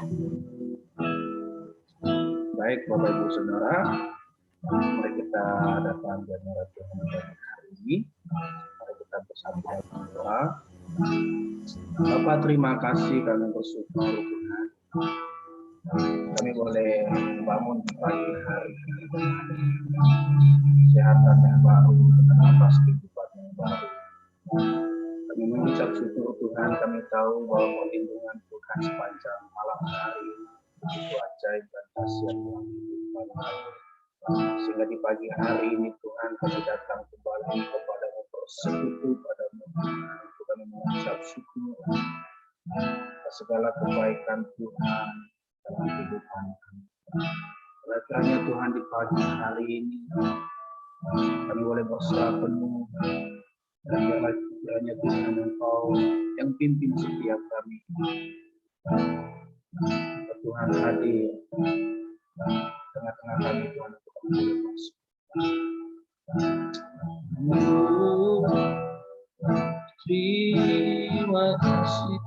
Baik, Bapak Ibu Saudara, mari kita datang di hadirat Tuhan hari ini. Mari kita bersatu dalam doa. Bapak, terima kasih, kami bersyukur Tuhan. Kami boleh bangun di pagi hari, kesehatan yang baru, nafas kehidupan yang baru. Kami mengucap syukur Tuhan, kami tahu bahwa perlindungan Tuhan sepanjang malam hari itu ajaib dan dahsyat Tuhan. Sehingga di pagi hari ini Tuhan kami datang kembali kepada-Mu, bersekutu padamu. Kami mengucap syukur atas segala kebaikan Tuhan dalam kehidupan kami. Kiranya Tuhan di pagi hari ini kami boleh berserah penuh dan kiranya Tuhan Engkau yang pimpin setiap kami. Tuhan hadir tengah-tengah kami Tuhan untuk kami masuk. Terima kasih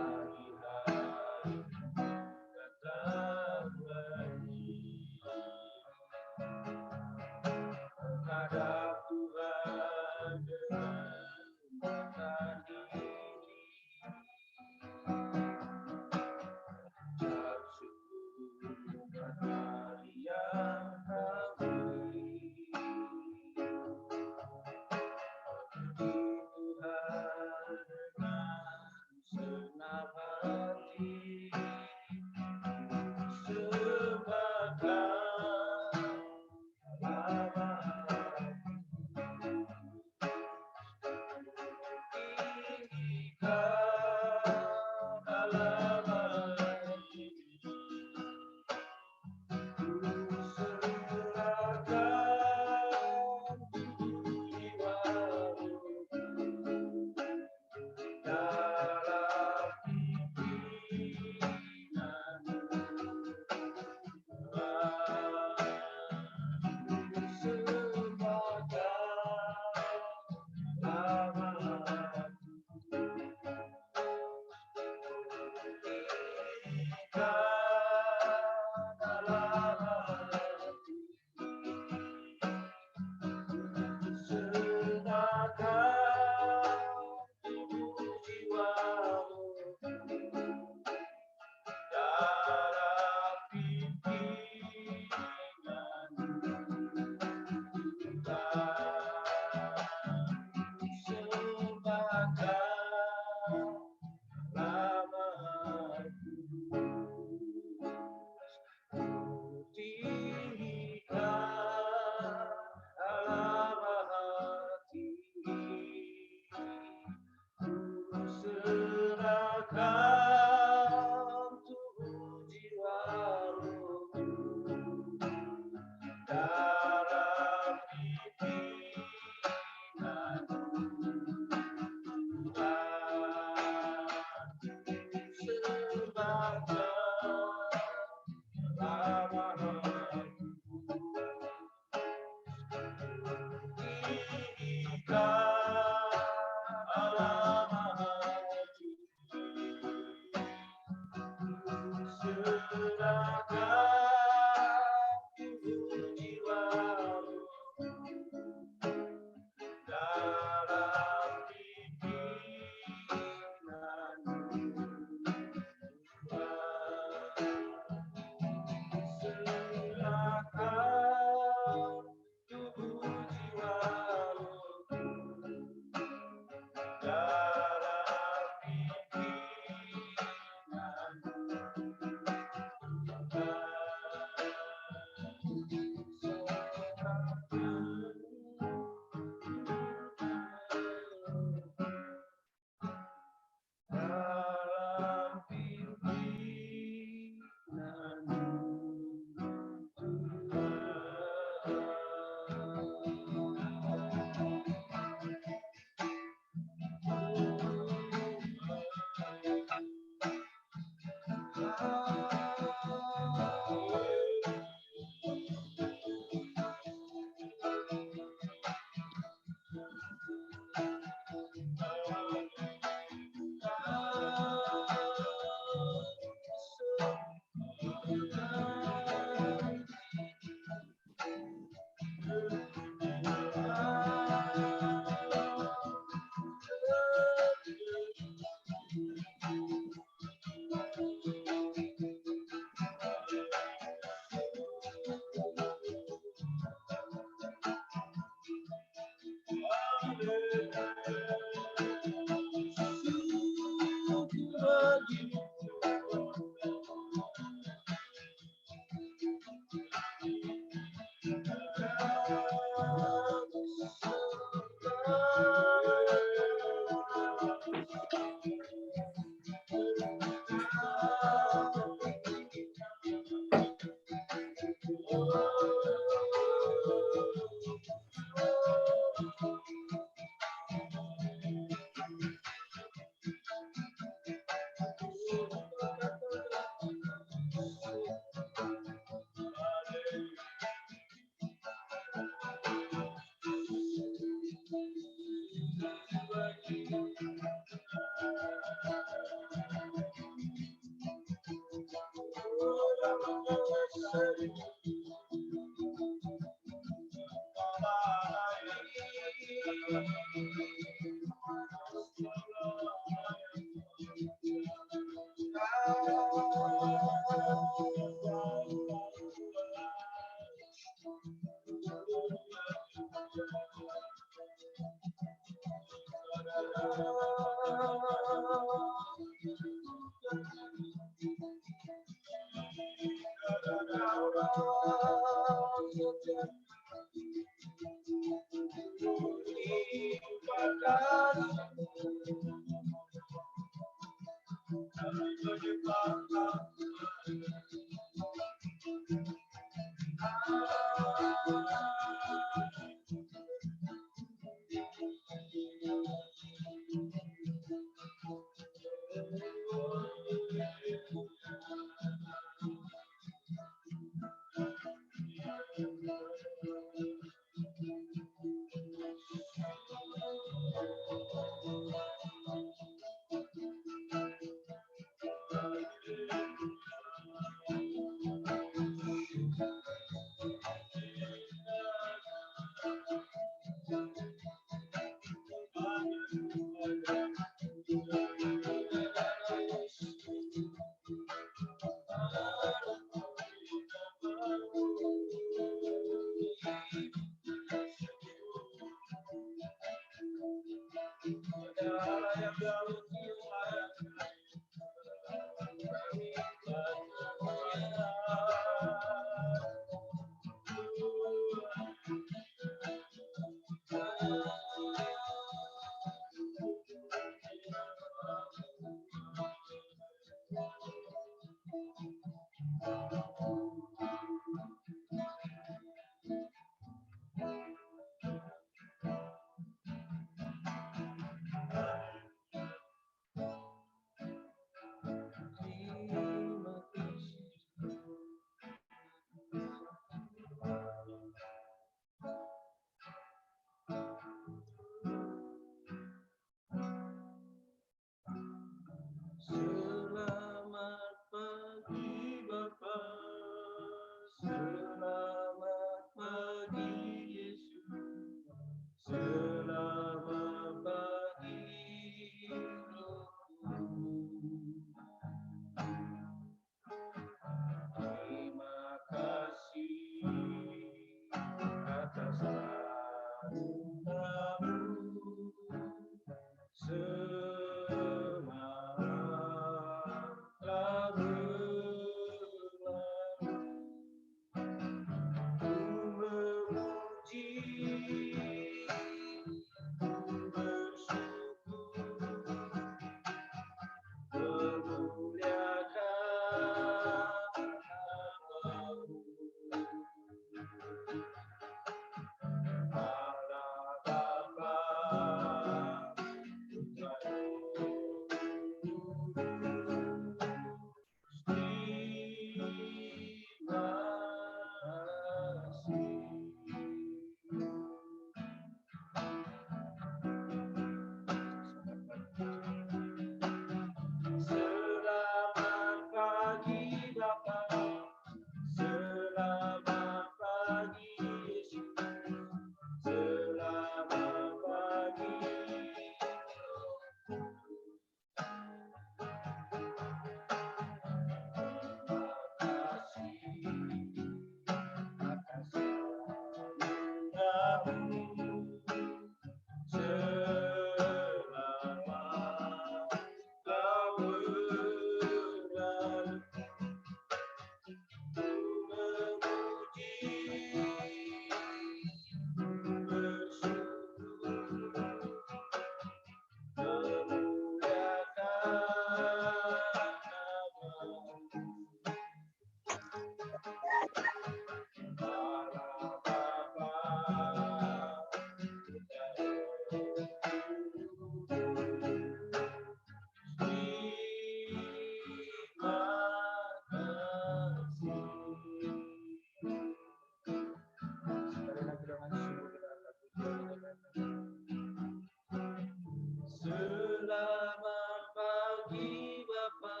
Selamat pagi Bapa,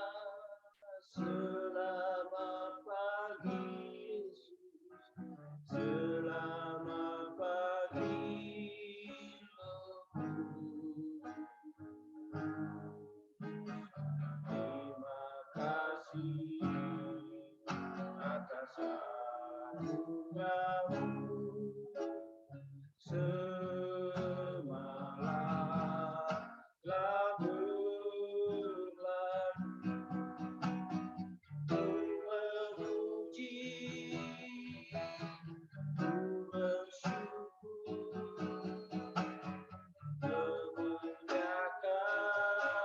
selamat pagi Yesus, selamat pagi Rohku. Terima kasih atas anugerah-Mu. Semalam telah berlalu, ku memuji, ku bersyukur, memuliakan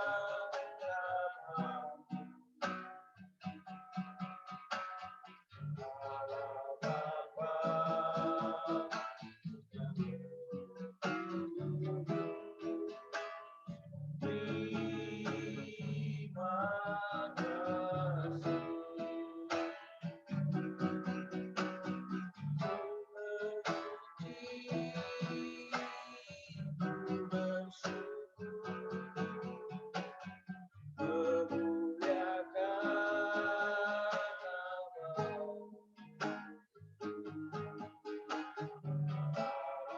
nama-Mu.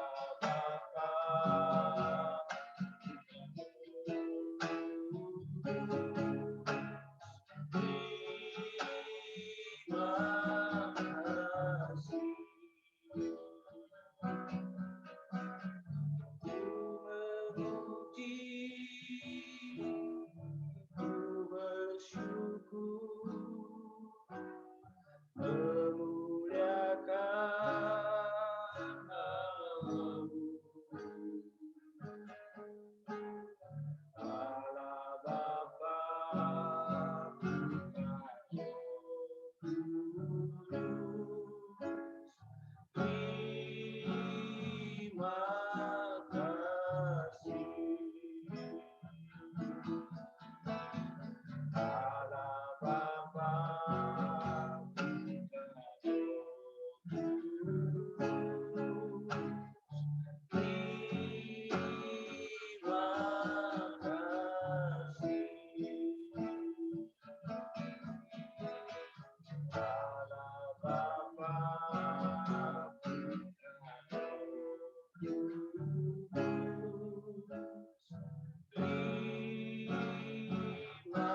Allah Bapa, terima kasih. Memuliakan nama-Mu. Allah Bapa, terima kasih. Allah Bapa, terima kasih. Allah Bapa, terima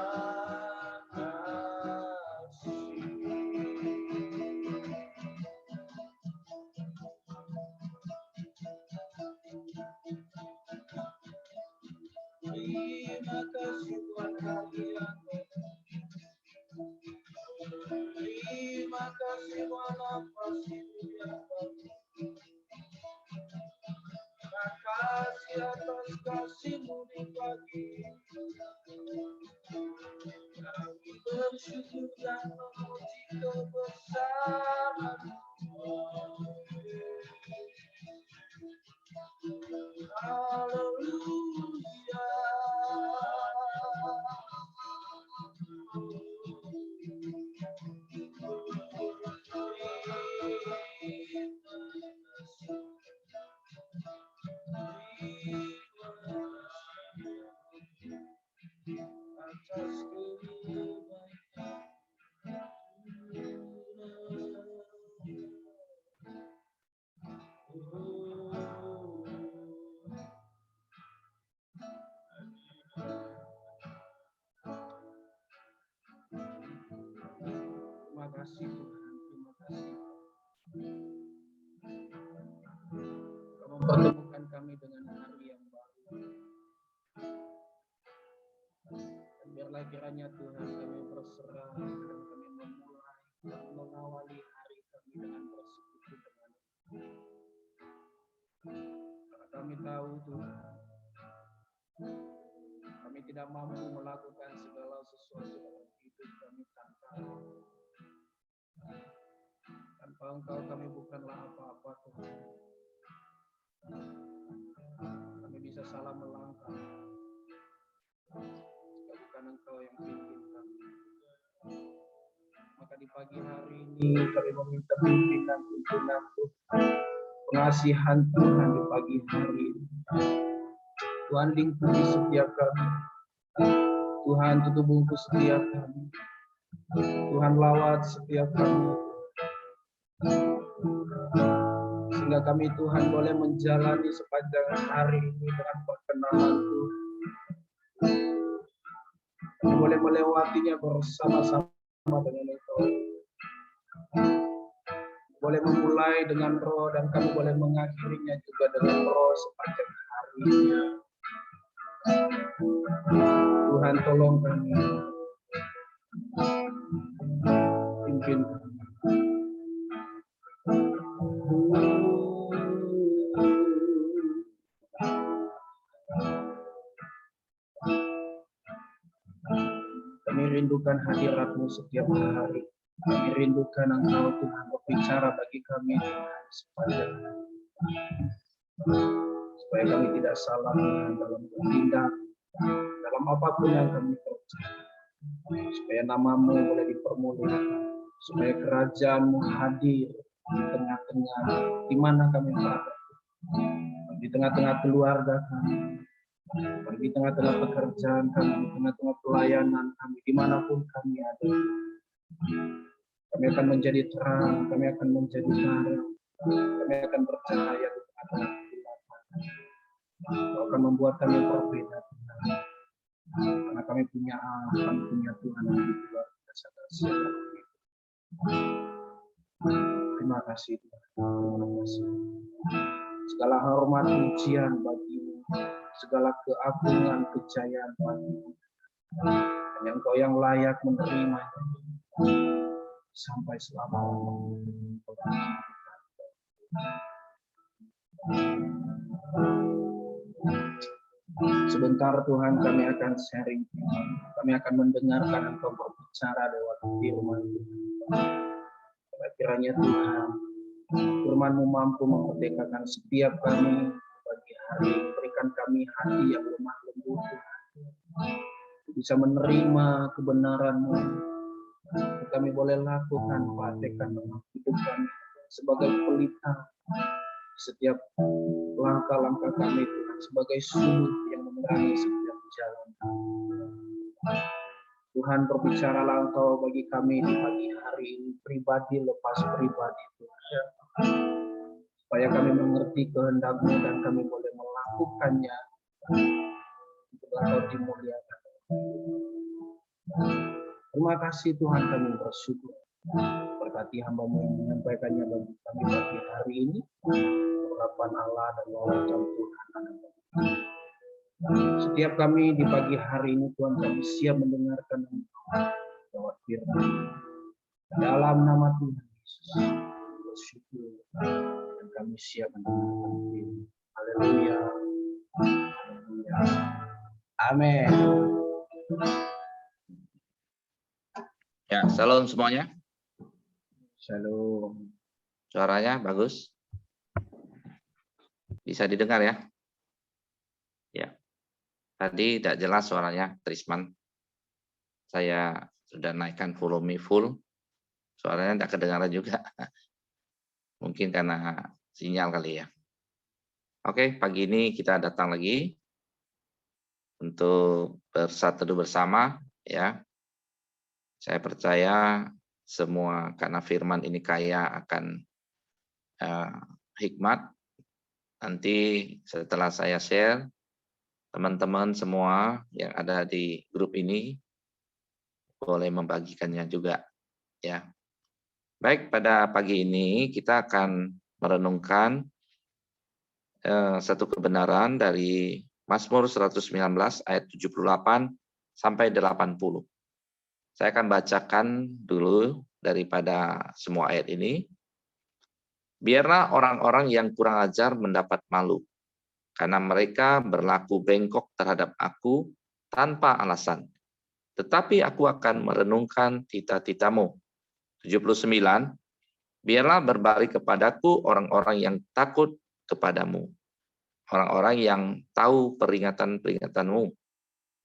Terima kasih Tuhan kalian. Terima kasih Tuhan atas hidup. Terima kasih atas kasih-Mu di pagi. Kami bersyukur dan memuji kebesaran-Mu. Haleluya. Atas kebaikan mempertemukan kami dengan hari yang baru. Dan biarlah kiranya Tuhan kami berserah dan kami memulai dan mengawali hari kami dengan bersekutu dengan karena kami tahu Tuhan, kami tidak mampu melakukan segala sesuatu dalam hidup kami tanpa Engkau kami bukanlah apa-apa Tuhan. Kami bisa salah melangkah jika bukan Engkau yang pimpin kami. Maka di pagi hari ini kami meminta pimpinan Tuhan, pengasihan Tuhan di pagi hari ini. Tuhan lingkupi setiap kami. Tuhan tutup bungkus setiap kami. Tuhan lawat setiap kami. Sehingga kami Tuhan boleh menjalani sepanjang hari ini dengan perkenanan Tuhan. Kami boleh melewatinya bersama-sama dengan Engkau. Boleh memulai dengan roh dan kami boleh mengakhirinya juga dengan roh sepanjang hari ini. Tuhan tolong kami. Pimpin kami. Kami rindukan hadirat-Mu setiap hari. Kami rindukan Engkau Tuhan berbicara bagi kami sepanjang hari. Supaya kami tidak salah Tuhan dalam bertindak, dalam apapun yang kami kerjakan. Supaya nama-Mu boleh dipermuliakan. Supaya kerajaan-Mu hadir di tengah-tengah di mana kami berada. Di tengah-tengah keluarga kami. Di tengah-tengah pekerjaan kami, di tengah-tengah pelayanan kami, dimanapun kami ada. Kami akan menjadi terang, kami akan menjadi terang, kami akan bercahaya di tengah-tengah kegelapan. Kau akan membuat kami berbeda, Tuhan. Karena kami punya Allah, kami punya Tuhan yang lebih luar biasa dari segala itu. Terima kasih Tuhan, terima kasih. Segala hormat pujian bagi-Mu, segala keagungan kejayaan bagi-Mu. Hanya Engkau yang layak menerima sampai selama-lamanya. Sebentar Tuhan kami akan sharing, kami akan mendengarkan Engkau berbicara lewat firman Tuhan. Kiranya Tuhan, firman-Mu mampu memerdekakan setiap kami pagi hari, berikan kami hati yang lemah lembut Tuhan, bisa menerima kebenaran-Mu. Kami boleh lakukan, praktekkan dalam hidup kami sebagai pelita setiap langkah-langkah kami Tuhan, sebagai sumber yang menerangi setiap jalan. Tuhan berbicaralah Engkau bagi kami di pagi hari ini, pribadi lepas pribadi Tuhan. Supaya kami mengerti kehendak-Mu dan kami boleh melakukannya untuk Engkau dimuliakan. Terima kasih Tuhan, kami bersyukur. Berkati hamba-Mu yang menyampaikannya bagi kami pagi hari ini. Harapan Allah dan wawasan Tuhan. Setiap kami di pagi hari ini Tuhan, kami siap mendengarkan lewat firman. Dalam nama Tuhan Yesus, bersyukur dan kami siap mendengarkan firman. Haleluya. Haleluya. Amin. Ya, shalom semuanya. Shalom. Suaranya bagus? Bisa didengar ya? Ya. Tadi tidak jelas suaranya, Trisman. Saya sudah naikkan volume full. Suaranya tidak kedengaran juga. Mungkin karena sinyal kali ya. Oke, pagi ini kita datang lagi untuk bersatu bersama ya. Saya percaya semua karena firman ini kaya akan hikmat. Nanti setelah saya share, teman-teman semua yang ada di grup ini boleh membagikannya juga ya. Baik, pada pagi ini kita akan merenungkan satu kebenaran dari Mazmur 119 ayat 78 sampai 80. Saya akan bacakan dulu daripada semua ayat ini. Biarlah orang-orang yang kurang ajar mendapat malu, karena mereka berlaku bengkok terhadap aku tanpa alasan. Tetapi aku akan merenungkan tita-titamu. 79. Biarlah berbalik kepadaku orang-orang yang takut kepadamu, orang-orang yang tahu peringatan-peringatanmu.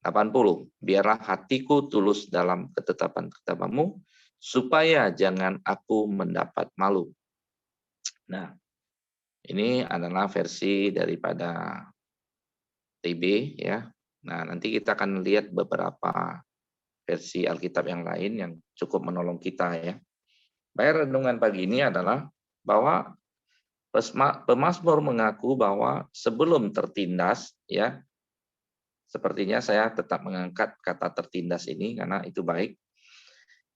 80. Biarlah hatiku tulus dalam ketetapan-ketetapanmu, supaya jangan aku mendapat malu. Nah, ini adalah versi daripada TB ya. Nah, nanti kita akan lihat beberapa versi Alkitab yang lain yang cukup menolong kita ya. Baik, renungan pagi ini adalah bahwa pemazmur mengaku bahwa sebelum tertindas ya, sepertinya saya tetap mengangkat kata tertindas ini karena itu baik.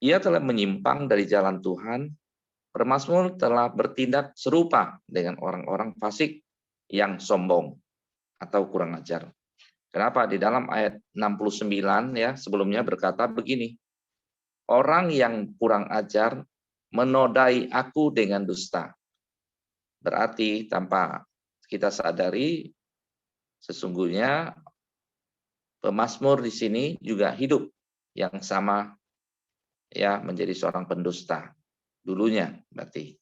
Ia telah menyimpang dari jalan Tuhan. Pemazmur telah bertindak serupa dengan orang-orang fasik yang sombong atau kurang ajar. Kenapa? Di dalam ayat 69 ya, sebelumnya berkata begini. Orang yang kurang ajar menodai aku dengan dusta. Berarti tanpa kita sadari sesungguhnya pemazmur di sini juga hidup yang sama ya, menjadi seorang pendusta dulunya berarti.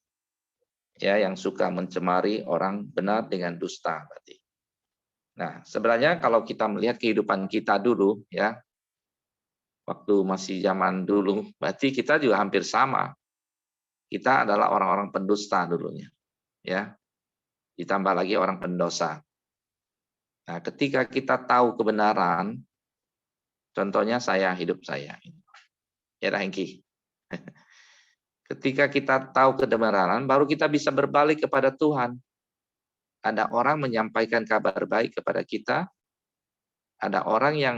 Ya, yang suka mencemari orang benar dengan dusta berarti. Nah, sebenarnya kalau kita melihat kehidupan kita dulu ya, waktu masih zaman dulu, berarti kita juga hampir sama. Kita adalah orang-orang pendusta dulunya. Ya. Ditambah lagi orang pendosa. Nah, ketika kita tahu kebenaran, contohnya hidup saya. Ya, Hengki. Ketika kita tahu kebenaran, baru kita bisa berbalik kepada Tuhan. Ada orang menyampaikan kabar baik kepada kita, ada orang yang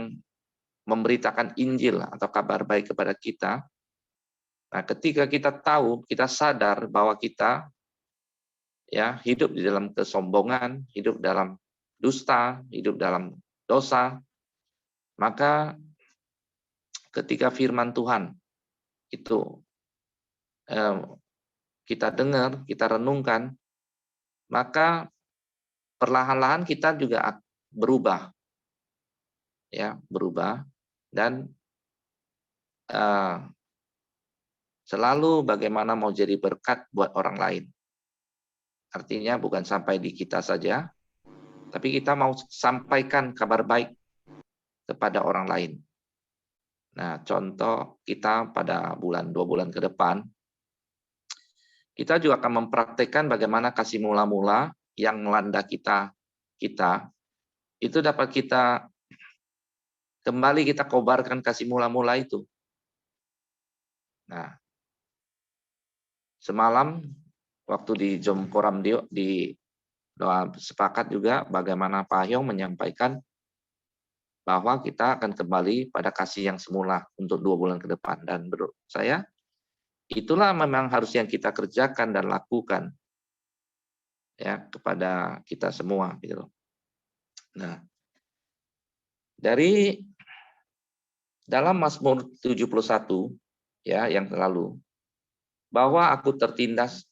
memberitakan Injil atau kabar baik kepada kita. Nah, ketika kita tahu, kita sadar bahwa kita ya hidup di dalam kesombongan, hidup dalam dusta, hidup dalam dosa, maka ketika firman Tuhan itu kita dengar, kita renungkan, maka perlahan-lahan kita juga berubah, ya berubah dan selalu bagaimana mau jadi berkat buat orang lain. Artinya bukan sampai di kita saja, tapi kita mau sampaikan kabar baik kepada orang lain. Nah, contoh kita pada 2 bulan ke depan, kita juga akan mempraktekkan bagaimana kasih mula-mula yang melanda kita itu dapat kita kembali kita kobarkan kasih mula-mula itu. Nah, semalam waktu di Jom Koram di doa sepakat juga bagaimana Pak Hyong menyampaikan bahwa kita akan kembali pada kasih yang semula untuk 2 bulan ke depan. Dan menurut saya itulah memang harus yang kita kerjakan dan lakukan ya kepada kita semua gitu. Nah, dari dalam Mazmur 71 ya yang lalu, bahwa aku tertindas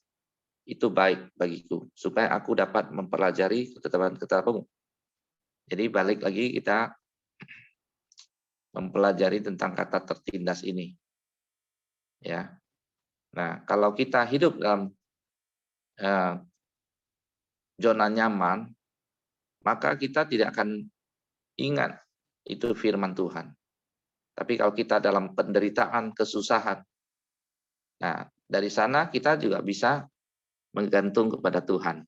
itu baik bagiku supaya aku dapat mempelajari ketetapan-ketetapanmu. Jadi balik lagi kita mempelajari tentang kata tertindas ini. Ya. Nah, kalau kita hidup dalam zona nyaman, maka kita tidak akan ingat itu firman Tuhan. Tapi kalau kita dalam penderitaan, kesusahan, nah dari sana kita juga bisa menggantung kepada Tuhan.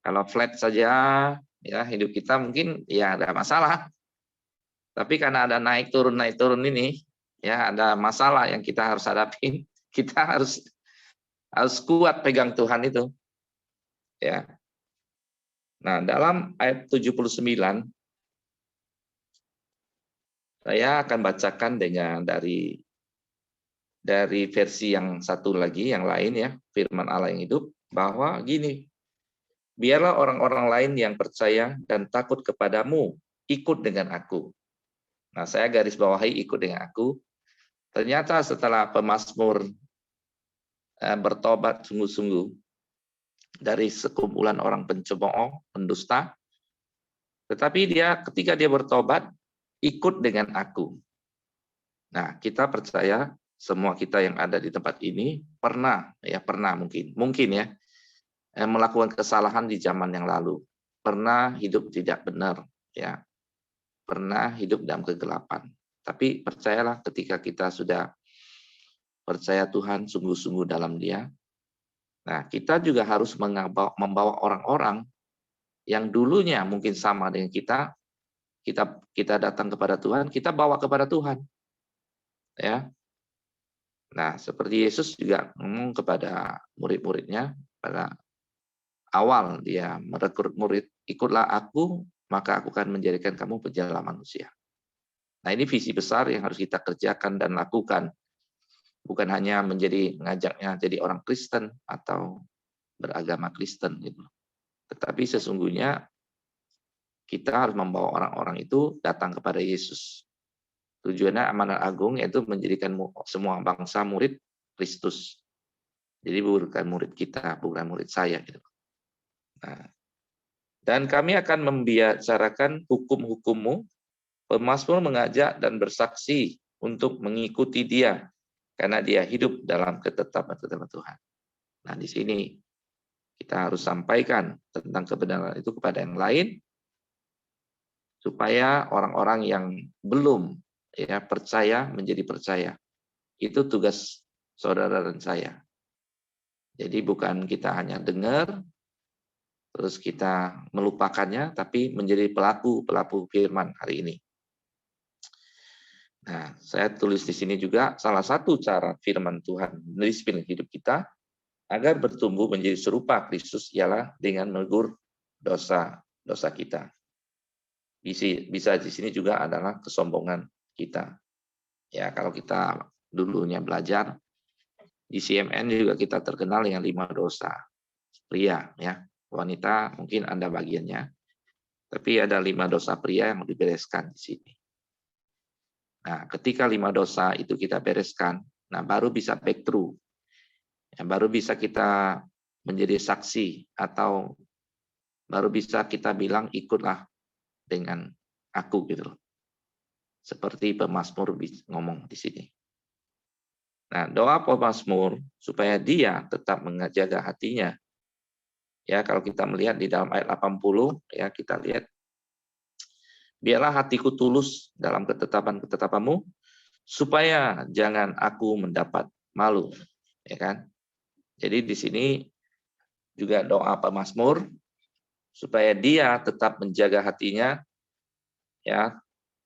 Kalau flat saja, ya hidup kita mungkin ya ada masalah. Tapi karena ada naik turun ini, ya ada masalah yang kita harus hadapin. Kita harus kuat pegang Tuhan itu. Ya. Nah, dalam ayat 79 saya akan bacakan dengan dari versi yang satu lagi yang lain ya, firman Allah yang hidup bahwa gini. biarlah orang-orang lain yang percaya dan takut kepadamu ikut dengan aku. Nah, saya garis bawahi ikut dengan aku. Ternyata setelah pemazmur bertobat sungguh-sungguh dari sekumpulan orang pencemooh, pendusta, tetapi ketika dia bertobat, ikut dengan aku. Nah, kita percaya semua kita yang ada di tempat ini pernah mungkin ya, melakukan kesalahan di zaman yang lalu, pernah hidup tidak benar, ya, pernah hidup dalam kegelapan. Tapi percayalah, ketika kita sudah percaya Tuhan sungguh-sungguh dalam Dia, nah kita juga harus membawa orang-orang yang dulunya mungkin sama dengan kita datang kepada Tuhan, kita bawa kepada Tuhan, ya. Nah, seperti Yesus juga ngomong kepada murid-muridnya pada awal dia merekrut murid, ikutlah aku, maka aku akan menjadikan kamu penjala manusia. Nah, ini visi besar yang harus kita kerjakan dan lakukan. Bukan hanya ngajaknya jadi orang Kristen atau beragama Kristen gitu. Tetapi sesungguhnya kita harus membawa orang-orang itu datang kepada Yesus. Tujuannya amanat agung, yaitu menjadikan semua bangsa murid Kristus. Jadi bukan murid kita, bukan murid saya gitu. Nah, dan kami akan membicarakan hukum-hukummu. Pemazmur mengajak dan bersaksi untuk mengikuti Dia, karena Dia hidup dalam ketetapan Tuhan. Nah, di sini kita harus sampaikan tentang kebenaran itu kepada yang lain, supaya orang-orang yang belum percaya menjadi percaya. Itu tugas saudara dan saya. Jadi bukan kita hanya dengar, terus kita melupakannya, tapi menjadi pelaku firman hari ini. Nah, saya tulis di sini juga salah satu cara firman Tuhan mendisiplin hidup kita agar bertumbuh menjadi serupa Kristus ialah dengan menegur dosa kita. Bisa di sini juga adalah kesombongan kita. Ya, kalau kita dulunya belajar di CMN juga kita terkenal dengan 5 dosa pria, ya. Wanita mungkin Anda bagiannya, tapi ada 5 dosa pria yang dibereskan di sini. Nah, ketika 5 dosa itu kita bereskan, nah baru bisa back through. Ya, baru bisa kita menjadi saksi, atau baru bisa kita bilang ikutlah dengan aku gitu loh. Seperti pemazmur ngomong di sini. Nah, doa pemazmur supaya dia tetap menjaga hatinya. Ya, kalau kita melihat di dalam ayat 80, ya kita lihat, biarlah hatiku tulus dalam ketetapan-ketetapanmu, supaya jangan aku mendapat malu, ya kan? Jadi di sini juga doa pemazmur supaya dia tetap menjaga hatinya, ya,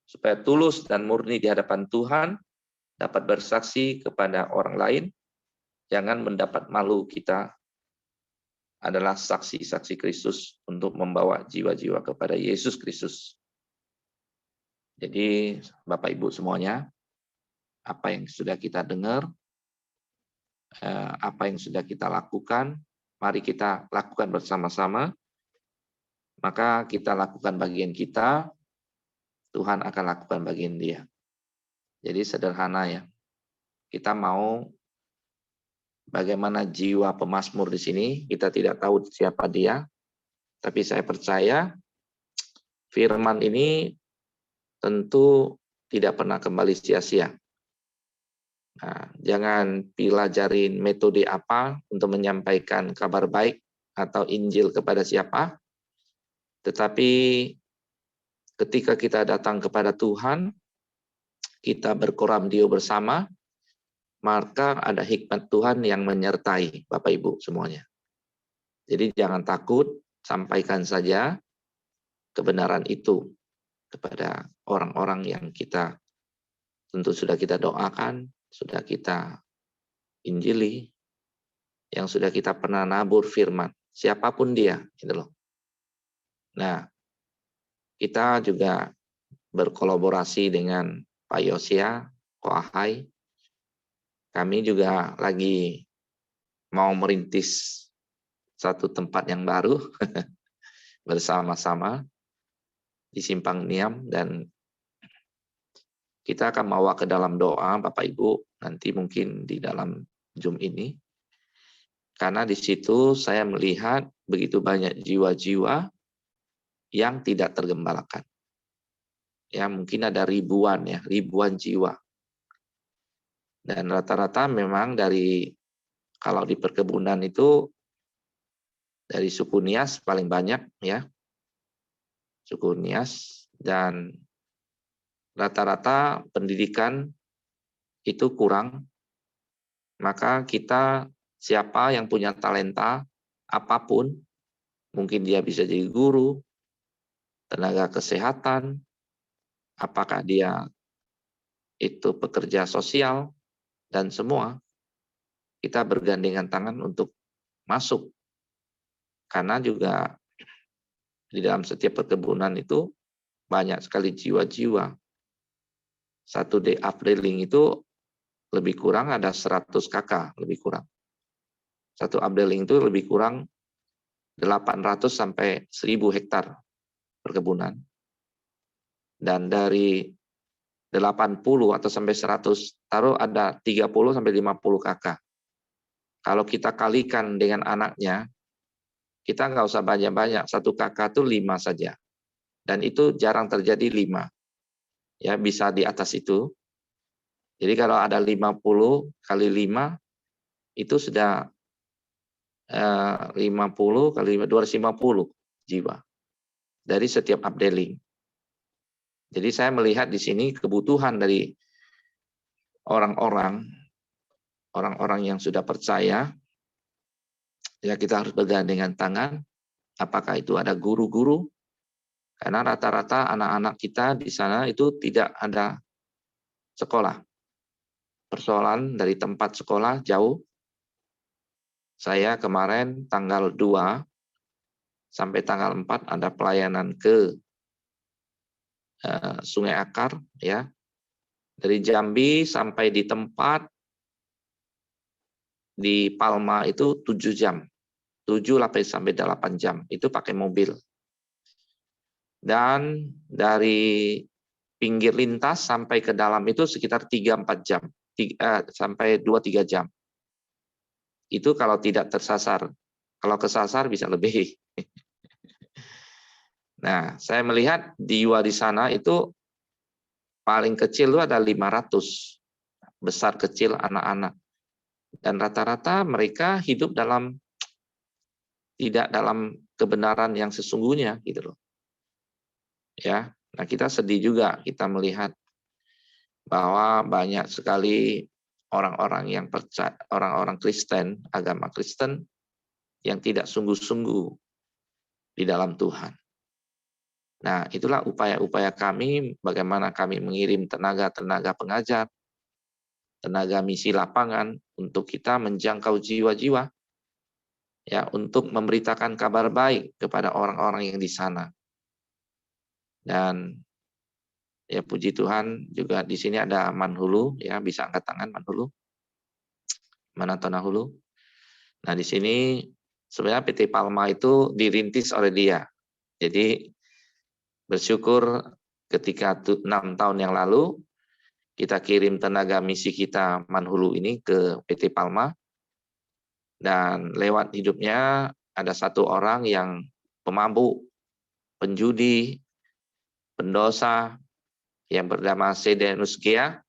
supaya tulus dan murni di hadapan Tuhan, dapat bersaksi kepada orang lain, jangan mendapat malu. Kita adalah saksi-saksi Kristus untuk membawa jiwa-jiwa kepada Yesus Kristus. Jadi Bapak Ibu semuanya, apa yang sudah kita dengar, apa yang sudah kita lakukan, mari kita lakukan bersama-sama. Maka kita lakukan bagian kita, Tuhan akan lakukan bagian Dia. Jadi sederhana ya. Kita mau bagaimana jiwa pemazmur di sini, kita tidak tahu siapa dia, tapi saya percaya firman ini tentu tidak pernah kembali sia-sia. Nah, jangan pelajarin metode apa untuk menyampaikan kabar baik atau Injil kepada siapa, tetapi ketika kita datang kepada Tuhan, kita berkoramdio bersama, maka ada hikmat Tuhan yang menyertai Bapak Ibu semuanya. Jadi jangan takut, sampaikan saja kebenaran itu kepada orang-orang yang kita tentu sudah kita doakan, sudah kita injili, yang sudah kita pernah nabur firman, siapapun dia, gitu loh. Nah, kita juga berkolaborasi dengan Pak Yosia, Koahai. Kami juga lagi mau merintis satu tempat yang baru bersama-sama di Simpang Niam, dan kita akan bawa ke dalam doa Bapak Ibu nanti mungkin di dalam Zoom ini. Karena di situ saya melihat begitu banyak jiwa-jiwa yang tidak tergembalakan. Ya, mungkin ada ribuan jiwa. Dan rata-rata memang kalau di perkebunan itu dari suku Nias paling banyak ya. Suku Nias, dan rata-rata pendidikan itu kurang. Maka kita, siapa yang punya talenta apapun, mungkin dia bisa jadi guru, tenaga kesehatan, apakah dia itu pekerja sosial, dan semua kita bergandengan tangan untuk masuk. Karena juga di dalam setiap perkebunan itu banyak sekali jiwa-jiwa. Satu day updrilling itu lebih kurang ada 100 kakak, lebih kurang. Satu updrilling itu lebih kurang 800 sampai 1000 hektar perkebunan. Dan dari 80 atau sampai 100, taruh ada 30 sampai 50 kakak. Kalau kita kalikan dengan anaknya, kita nggak usah banyak-banyak, satu kakak itu 5 saja. Dan itu jarang terjadi 5. Ya, bisa di atas itu. Jadi kalau ada 50 kali 5, itu sudah 50 kali 250 jiwa dari setiap updating. Jadi saya melihat di sini kebutuhan dari orang-orang yang sudah percaya, ya kita harus bergandengan tangan. Apakah itu ada guru-guru? Karena rata-rata anak-anak kita di sana itu tidak ada sekolah. Persoalan dari tempat sekolah jauh. Saya kemarin tanggal 2 sampai tanggal 4 ada pelayanan ke Sungai Akar, ya. Dari Jambi sampai di tempat di Palma itu 7 jam. 7 sampai 8 jam. Itu pakai mobil. Dan dari pinggir lintas sampai ke dalam itu sekitar 3-4 jam. Sampai 2-3 jam. Itu kalau tidak tersasar. Kalau kesasar bisa lebih. Nah, saya melihat jiwa di sana itu paling kecil itu ada 500. Besar kecil anak-anak. Dan rata-rata mereka hidup tidak dalam kebenaran yang sesungguhnya gitu loh. Ya. Nah, kita sedih juga kita melihat bahwa banyak sekali orang-orang yang percaya, orang-orang Kristen, agama Kristen yang tidak sungguh-sungguh di dalam Tuhan. Nah, itulah upaya-upaya kami, bagaimana kami mengirim tenaga-tenaga pengajar, tenaga misi lapangan untuk kita menjangkau jiwa-jiwa, ya, untuk memberitakan kabar baik kepada orang-orang yang di sana. Dan ya puji Tuhan juga di sini ada Manhulu, ya, bisa angkat tangan Manhulu. Mana Tonahulu? Nah, di sini sebenarnya PT Palma itu dirintis oleh dia. Jadi bersyukur ketika 6 tahun yang lalu kita kirim tenaga misi kita Manhulu ini ke PT Palma, dan lewat hidupnya ada satu orang yang pemabuk, penjudi, pendosa yang bernama Sedenus Gia.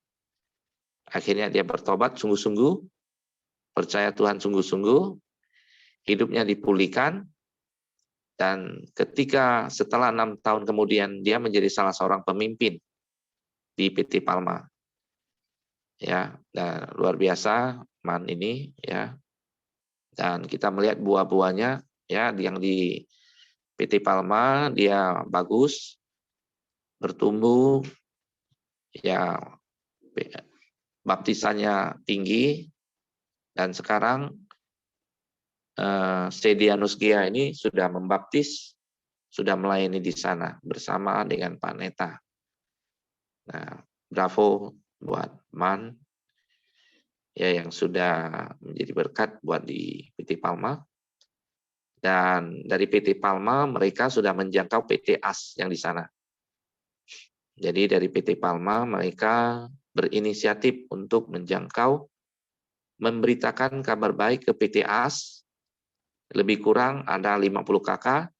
Akhirnya dia bertobat sungguh-sungguh, percaya Tuhan sungguh-sungguh, hidupnya dipulihkan, dan ketika setelah 6 tahun kemudian dia menjadi salah seorang pemimpin di PT Palma. Ya, dan luar biasa Man ini, ya. Dan kita melihat buah-buahnya, ya, yang di PT Palma dia bagus, bertumbuh, ya, baptisannya tinggi, dan sekarang Sedianus Gia ini sudah membaptis, sudah melayani di sana bersama dengan Pak Neta. Nah, bravo buat Man, ya, yang sudah menjadi berkat buat di PT Palma. Dan dari PT Palma mereka sudah menjangkau PT AS yang di sana. Jadi dari PT Palma mereka berinisiatif untuk menjangkau, memberitakan kabar baik ke PT AS. Lebih kurang ada 50 kakak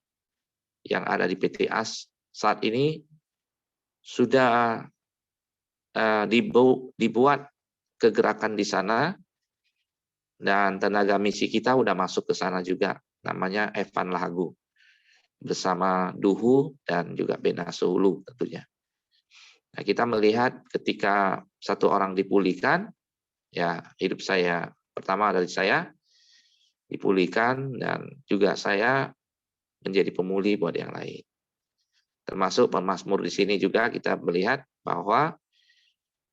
yang ada di PT AS saat ini sudah dibuat kegerakan di sana, dan tenaga misi kita udah masuk ke sana juga, namanya Evan Lahagu bersama Duhu dan juga Benaso Hulu tentunya. Nah, kita melihat ketika satu orang dipulihkan, ya hidup saya pertama dari saya dipulihkan, dan juga saya menjadi pemulih buat yang lain. Termasuk pemazmur di sini juga kita melihat bahwa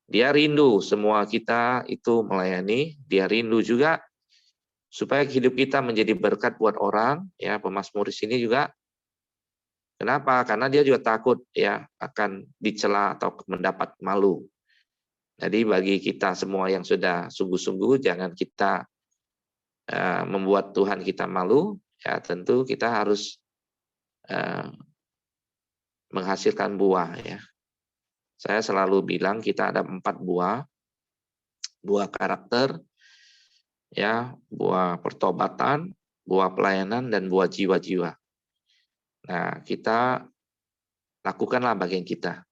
dia rindu semua kita itu melayani, dia rindu juga supaya hidup kita menjadi berkat buat orang, ya. Pemazmur di sini juga. Kenapa? Karena dia juga takut ya akan dicela atau mendapat malu. Jadi bagi kita semua yang sudah sungguh-sungguh, jangan kita membuat Tuhan kita malu, ya tentu kita harus menghasilkan buah, ya. Saya selalu bilang kita ada 4 buah karakter, ya, buah pertobatan, buah pelayanan, dan buah jiwa-jiwa. Nah, kita lakukanlah bagian kita.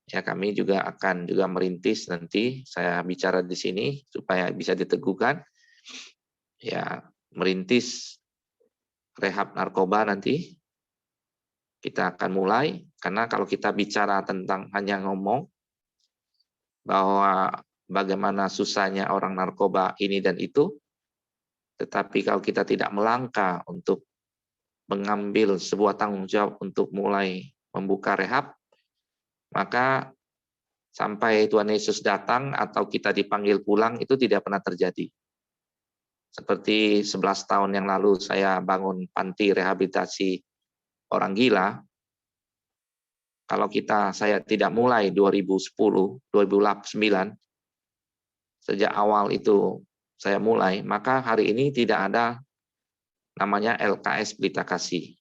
Ya, kami juga akan merintis nanti, saya bicara di sini supaya bisa diteguhkan. Ya, merintis rehab narkoba nanti. Kita akan mulai, karena kalau kita bicara tentang hanya ngomong bahwa bagaimana susahnya orang narkoba ini dan itu, tetapi kalau kita tidak melangkah untuk mengambil sebuah tanggung jawab untuk mulai membuka rehab, maka sampai Tuhan Yesus datang atau kita dipanggil pulang itu tidak pernah terjadi. Seperti 11 tahun yang lalu saya bangun panti rehabilitasi orang gila. Kalau saya tidak mulai 2010, 2009, sejak awal itu saya mulai, maka hari ini tidak ada namanya LKS Pelita Kasih.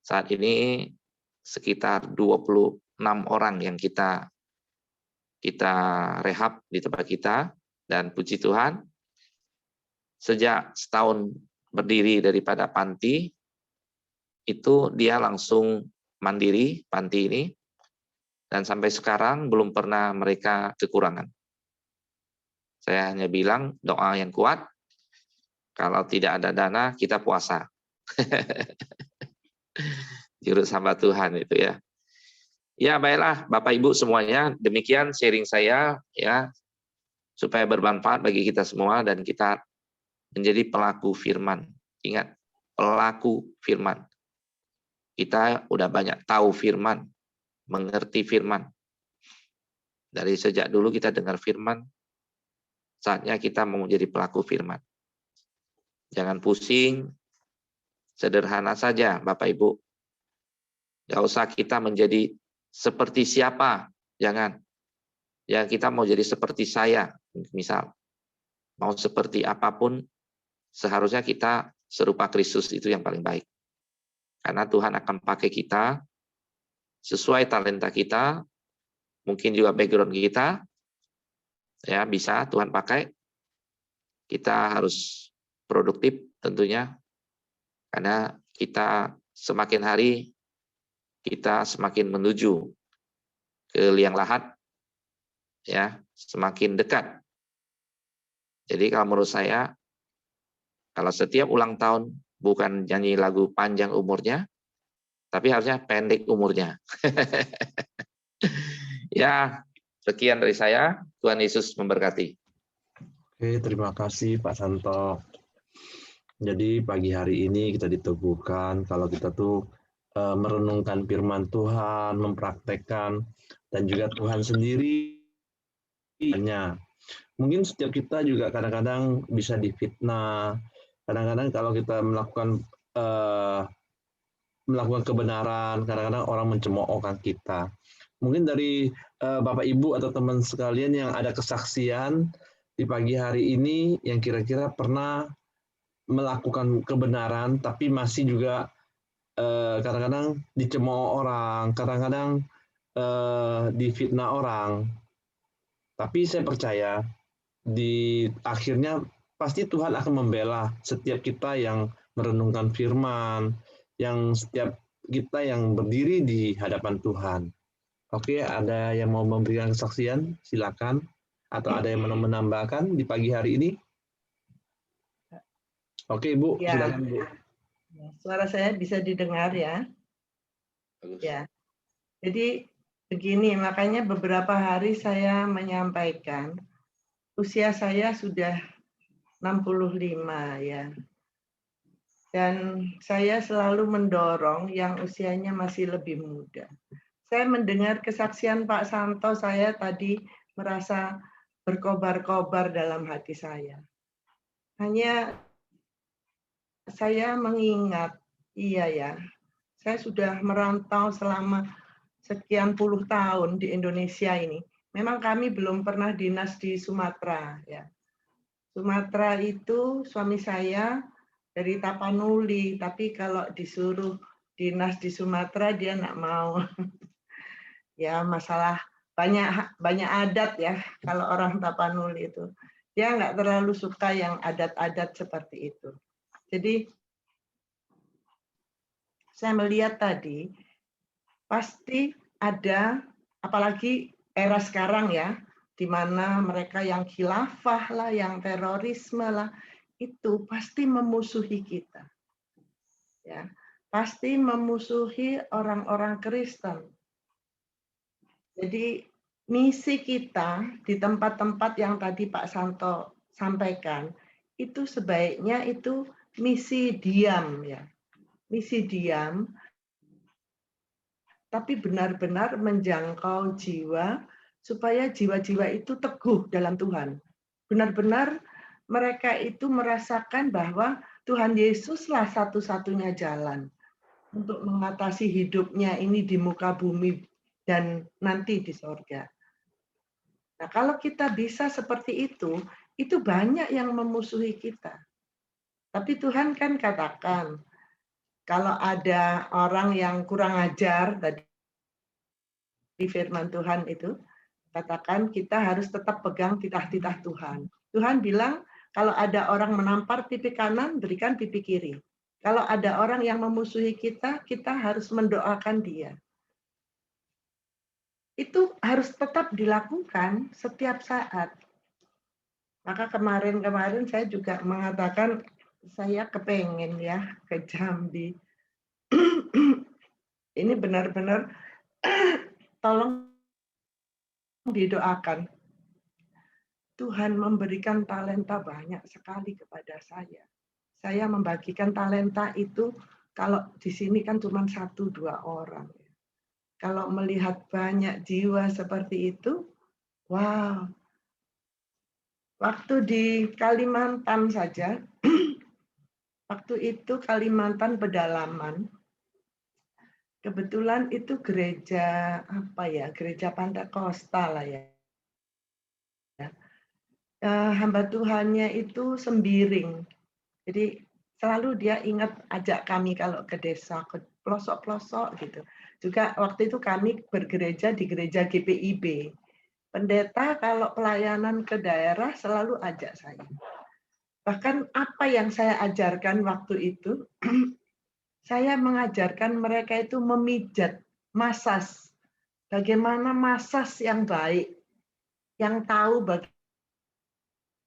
Saat ini sekitar 26 orang yang kita rehab di tempat kita, dan puji Tuhan, sejak setahun berdiri daripada panti, itu dia langsung mandiri panti ini, dan sampai sekarang belum pernah mereka kekurangan. Saya hanya bilang doa yang kuat, kalau tidak ada dana kita puasa. Jurus hamba Tuhan itu, ya. Ya, baiklah Bapak Ibu semuanya, demikian sharing saya, ya, supaya bermanfaat bagi kita semua dan kita menjadi pelaku firman. Ingat, pelaku firman. Kita udah banyak tahu firman, mengerti firman. Dari sejak dulu kita dengar firman, saatnya kita mau menjadi pelaku firman. Jangan pusing, sederhana saja Bapak Ibu. Gak usah kita menjadi seperti siapa, jangan. Ya, kita mau jadi seperti saya, misal. Mau seperti apapun, seharusnya kita serupa Kristus, itu yang paling baik. Karena Tuhan akan pakai kita sesuai talenta kita, mungkin juga background kita, ya bisa Tuhan pakai. Kita harus produktif tentunya, karena kita semakin hari kita semakin menuju ke liang lahat, ya semakin dekat. Jadi kalau menurut saya, kalau setiap ulang tahun bukan nyanyi lagu panjang umurnya, tapi harusnya pendek umurnya. Ya, sekian dari saya. Tuhan Yesus memberkati. Oke, terima kasih Pak Santo. Jadi pagi hari ini kita diteguhkan kalau kita tuh merenungkan firman Tuhan, mempraktekkan, dan juga Tuhan sendiri. Mungkin setiap kita juga kadang-kadang bisa difitnah. Kadang-kadang kalau kita melakukan kebenaran, kadang-kadang orang mencemoohkan kita. Mungkin dari Bapak Ibu atau teman sekalian yang ada kesaksian di pagi hari ini yang kira-kira pernah melakukan kebenaran, tapi masih juga kadang-kadang dicemooh orang, kadang-kadang difitnah orang. Tapi saya percaya di akhirnya pasti Tuhan akan membela setiap kita yang merenungkan firman, yang setiap kita yang berdiri di hadapan Tuhan. Oke, ada yang mau memberikan kesaksian? Silakan. Atau ada yang mau menambahkan di pagi hari ini? Oke, Bu, Ya. silakan, Bu. Suara saya bisa didengar ya? Bagus. Ya. Jadi begini, makanya beberapa hari saya menyampaikan usia saya sudah 65 ya. Dan saya selalu mendorong yang usianya masih lebih muda. Saya mendengar kesaksian Pak Santo, saya tadi merasa berkobar-kobar dalam hati saya. Hanya saya mengingat, iya ya, saya sudah merantau selama sekian puluh tahun di Indonesia ini. Memang kami belum pernah dinas di Sumatera. Ya. Sumatera itu suami saya dari Tapanuli, tapi kalau disuruh dinas di Sumatera dia nggak mau. Ya masalah banyak adat ya kalau orang Tapanuli itu. Dia nggak terlalu suka yang adat-adat seperti itu. Jadi saya melihat tadi pasti ada, apalagi era sekarang ya, di mana mereka yang khilafah lah, yang terorisme lah, itu pasti memusuhi kita. Ya, pasti memusuhi orang-orang Kristen. Jadi misi kita di tempat-tempat yang tadi Pak Santo sampaikan, itu sebaiknya itu misi diam ya. Misi diam, tapi benar-benar menjangkau jiwa supaya jiwa-jiwa itu teguh dalam Tuhan. Benar-benar mereka itu merasakan bahwa Tuhan Yesuslah satu-satunya jalan untuk mengatasi hidupnya ini di muka bumi dan nanti di sorga. Nah, kalau kita bisa seperti itu banyak yang memusuhi kita. Tapi Tuhan kan katakan, kalau ada orang yang kurang ajar, tadi di firman Tuhan itu, katakan kita harus tetap pegang titah-titah Tuhan. Tuhan bilang, kalau ada orang menampar pipi kanan, berikan pipi kiri. Kalau ada orang yang memusuhi kita, kita harus mendoakan dia. Itu harus tetap dilakukan setiap saat. Maka kemarin-kemarin saya juga mengatakan, saya kepengen ya ke Jambi. Ini benar-benar tolong didoakan. Tuhan memberikan talenta banyak sekali kepada saya. Saya membagikan talenta itu, kalau di sini kan cuma 1-2 orang. Kalau melihat banyak jiwa seperti itu, wow. Waktu di Kalimantan saja, waktu itu Kalimantan pedalaman, kebetulan itu gereja apa ya, gereja Pantekosta lah ya. Hamba Tuhannya itu sembiring. Jadi selalu dia ingat ajak kami kalau ke desa, ke pelosok-pelosok gitu. Juga waktu itu kami bergereja di gereja GPIB. Pendeta kalau pelayanan ke daerah selalu ajak saya. Bahkan apa yang saya ajarkan waktu itu, saya mengajarkan mereka itu memijat, masas. Bagaimana masas yang baik, yang tahu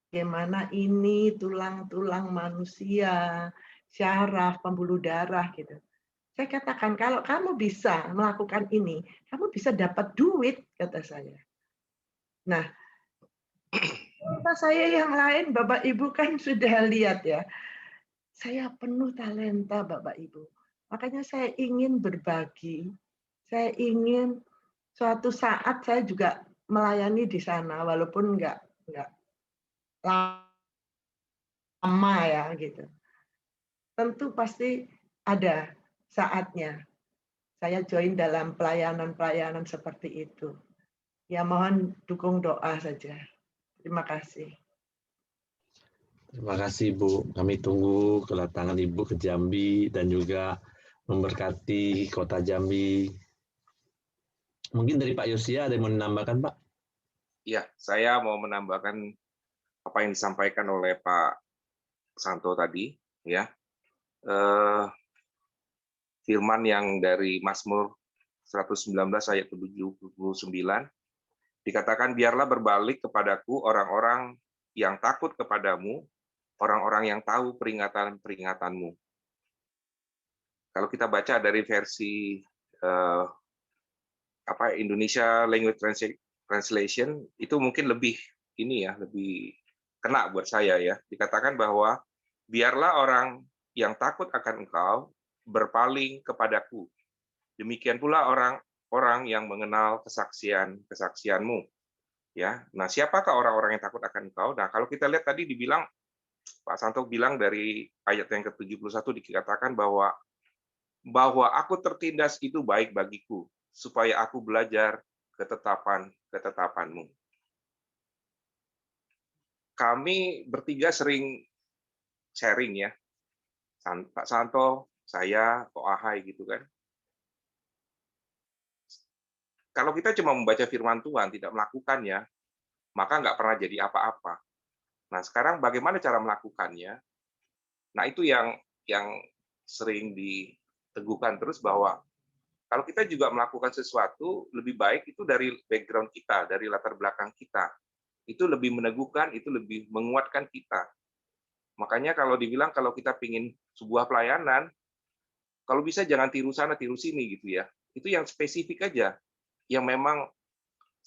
bagaimana ini tulang-tulang manusia, syaraf, pembuluh darah gitu. Saya katakan, kalau kamu bisa melakukan ini, kamu bisa dapat duit, kata saya. Nah, saya yang lain, Bapak Ibu kan sudah lihat ya. Saya penuh talenta, Bapak Ibu. Makanya saya ingin berbagi. Saya ingin suatu saat saya juga melayani di sana, walaupun nggak lama ya gitu. Tentu pasti ada saatnya saya join dalam pelayanan-pelayanan seperti itu. Ya mohon dukung doa saja. Terima kasih. Terima kasih Bu. Kami tunggu kedatangan Ibu ke Jambi dan juga memberkati kota Jambi. Mungkin dari Pak Yosia ada yang mau menambahkan Pak? Iya, saya mau menambahkan apa yang disampaikan oleh Pak Santo tadi, ya. Firman yang dari Mazmur 119 ayat 79 dikatakan, biarlah berbalik kepadaku orang-orang yang takut kepadamu, orang-orang yang tahu peringatan-peringatanmu. Kalau kita baca dari versi Indonesia Language Translation, itu mungkin lebih lebih kena buat saya ya. Dikatakan bahwa biarlah orang yang takut akan engkau berpaling kepadaku. Demikian pula orang-orang yang mengenal kesaksianmu. Ya. Nah, siapakah orang-orang yang takut akan engkau? Nah, kalau kita lihat tadi dibilang, Pak Santo bilang dari ayat yang ke-71 dikatakan bahwa aku tertindas itu baik bagiku, supaya aku belajar ketetapanmu. Kami bertiga sering sharing ya, Pak Santo, saya, Ko Ahai gitu kan. Kalau kita cuma membaca firman Tuhan, tidak melakukannya, maka nggak pernah jadi apa-apa. Nah, sekarang bagaimana cara melakukannya? Nah, itu yang sering diteguhkan terus, bahwa kalau kita juga melakukan sesuatu, lebih baik itu dari background kita, dari latar belakang kita. Itu lebih meneguhkan, itu lebih menguatkan kita. Makanya kalau dibilang kalau kita ingin sebuah pelayanan, kalau bisa jangan tiru sana, tiru sini gitu ya. Itu yang spesifik aja, yang memang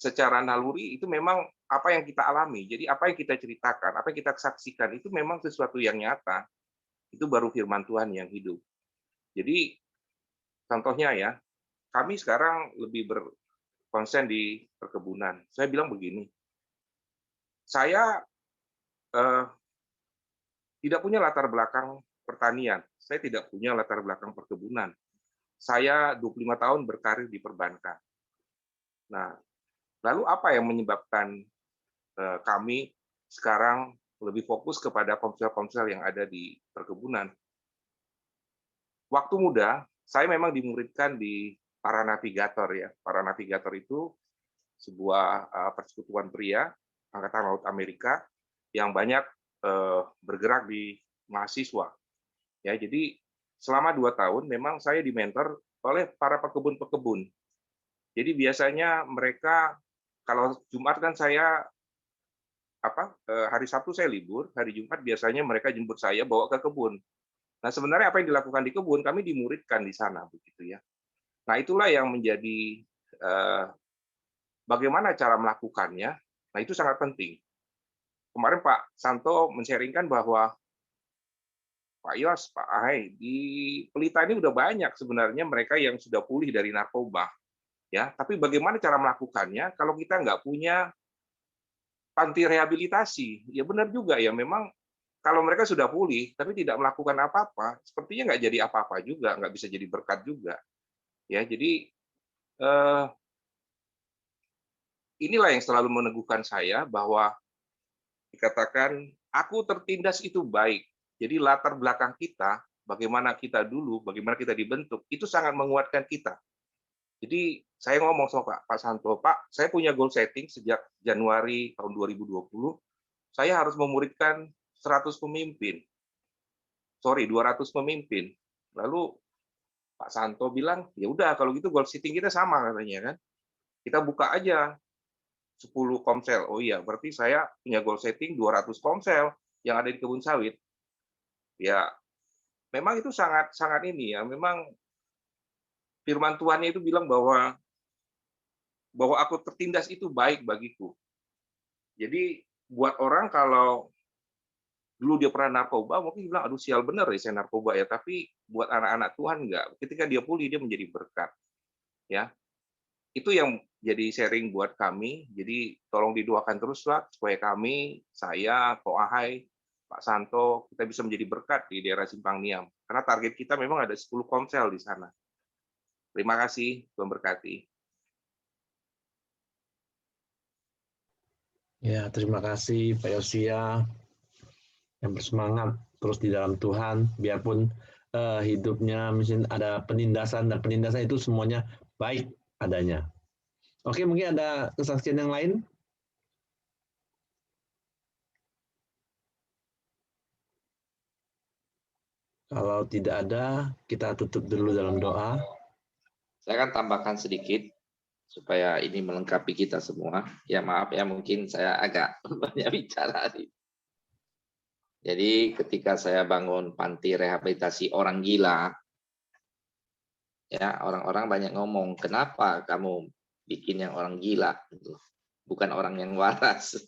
secara naluri itu memang apa yang kita alami. Jadi apa yang kita ceritakan, apa yang kita saksikan, itu memang sesuatu yang nyata. Itu baru firman Tuhan yang hidup. Jadi contohnya ya, kami sekarang lebih berkonsen di perkebunan. Saya bilang begini, saya tidak punya latar belakang pertanian. Saya tidak punya latar belakang perkebunan. Saya 25 tahun berkarir di perbankan. Nah, lalu apa yang menyebabkan kami sekarang lebih fokus kepada komsel-komsel yang ada di perkebunan? Waktu muda, saya memang dimuridkan di Para Navigator ya. Para Navigator itu sebuah persekutuan pria Angkatan Laut Amerika yang banyak bergerak di mahasiswa. Ya, jadi selama 2 tahun memang saya dimentor oleh para pekebun-pekebun. Jadi biasanya mereka, kalau Jumat kan saya hari Sabtu saya libur, hari Jumat biasanya mereka jemput saya bawa ke kebun. Nah, sebenarnya apa yang dilakukan di kebun kami dimuridkan di sana begitu ya. Nah, itulah yang menjadi bagaimana cara melakukannya. Nah, itu sangat penting. Kemarin Pak Santo men-sharingkan bahwa Pak Yos, Pak Ahai, di Pelita ini udah banyak sebenarnya mereka yang sudah pulih dari narkoba. Ya, tapi bagaimana cara melakukannya kalau kita nggak punya panti rehabilitasi? Ya benar juga ya, memang kalau mereka sudah pulih tapi tidak melakukan apa-apa, sepertinya nggak jadi apa-apa juga, nggak bisa jadi berkat juga. Ya, jadi inilah yang selalu meneguhkan saya bahwa dikatakan aku tertindas itu baik. Jadi latar belakang kita, bagaimana kita dulu, bagaimana kita dibentuk, itu sangat menguatkan kita. Jadi saya ngomong sama Pak Santo, Pak, saya punya goal setting sejak Januari tahun 2020, saya harus memuridkan 100 pemimpin. 200 pemimpin. Lalu Pak Santo bilang, ya udah kalau gitu goal setting kita sama katanya kan. Kita buka aja 10 komsel. Oh iya, berarti saya punya goal setting 200 komsel yang ada di kebun sawit. Ya, memang itu sangat ini ya, memang firman Tuhannya itu bilang bahwa aku tertindas itu baik bagiku. Jadi buat orang kalau dulu dia pernah narkoba, mungkin bilang, aduh sial bener ya saya narkoba ya. Tapi buat anak-anak Tuhan enggak. Ketika dia pulih, dia menjadi berkat. Ya, itu yang jadi sharing buat kami. Jadi tolong didoakan teruslah supaya kami, saya, Ko Ahai, Pak Santo, kita bisa menjadi berkat di daerah Simpang Niam. Karena target kita memang ada 10 komsel di sana. Terima kasih, Tuhan berkati. Ya, terima kasih Pak Yosia. yang bersemangat terus di dalam Tuhan, biarpun hidupnya mungkin ada penindasan, dan penindasan itu semuanya baik adanya. Oke, mungkin ada kesaksian yang lain? Kalau tidak ada, kita tutup dulu dalam doa. Saya akan tambahkan sedikit supaya ini melengkapi kita semua. Ya maaf ya, mungkin saya agak banyak bicara. Jadi ketika saya bangun panti rehabilitasi orang gila, ya orang-orang banyak ngomong, kenapa kamu bikin yang orang gila, bukan orang yang waras.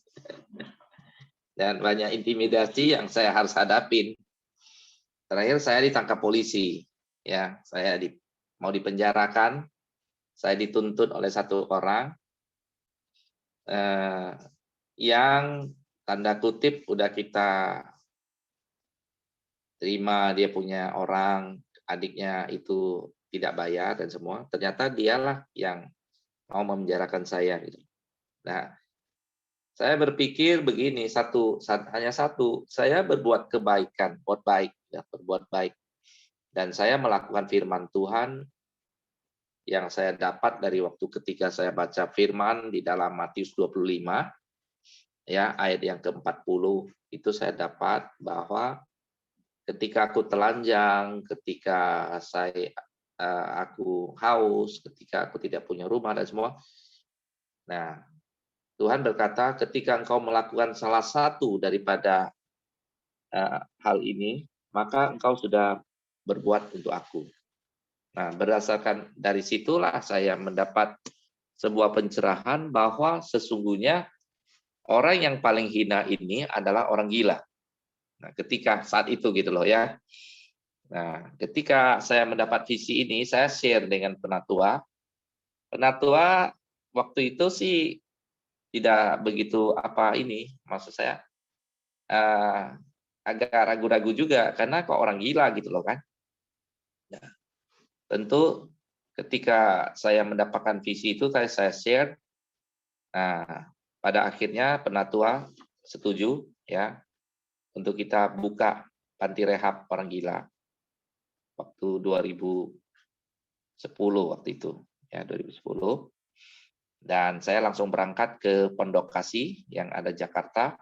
Dan banyak intimidasi yang saya harus hadapin. Terakhir saya ditangkap polisi, ya saya mau dipenjarakan, saya dituntut oleh satu orang yang tanda kutip udah kita terima, dia punya orang, adiknya itu tidak bayar dan semua. Ternyata dialah yang mau memenjarakan saya. Gitu. Nah, saya berpikir begini, hanya satu, saya berbuat kebaikan, berbuat baik. Dan saya melakukan firman Tuhan yang saya dapat dari waktu ketika saya baca firman di dalam Matius 25, ya ayat yang ke-40, itu saya dapat bahwa ketika aku telanjang, ketika aku haus, ketika aku tidak punya rumah dan semua. Nah, Tuhan berkata, ketika engkau melakukan salah satu daripada hal ini, maka engkau sudah berbuat untuk aku. Nah, berdasarkan dari situlah saya mendapat sebuah pencerahan bahwa sesungguhnya orang yang paling hina ini adalah orang gila. Nah, ketika saat itu gitu loh ya. Nah, ketika saya mendapat visi ini, saya share dengan penatua. Penatua waktu itu sih tidak begitu maksud saya agak ragu-ragu juga karena kok orang gila gitu loh kan. Nah, tentu ketika saya mendapatkan visi itu saya share. Nah, pada akhirnya penatua setuju ya untuk kita buka panti rehab orang gila waktu 2010 waktu itu ya 2010. Dan saya langsung berangkat ke Pondok Kasih yang ada Jakarta.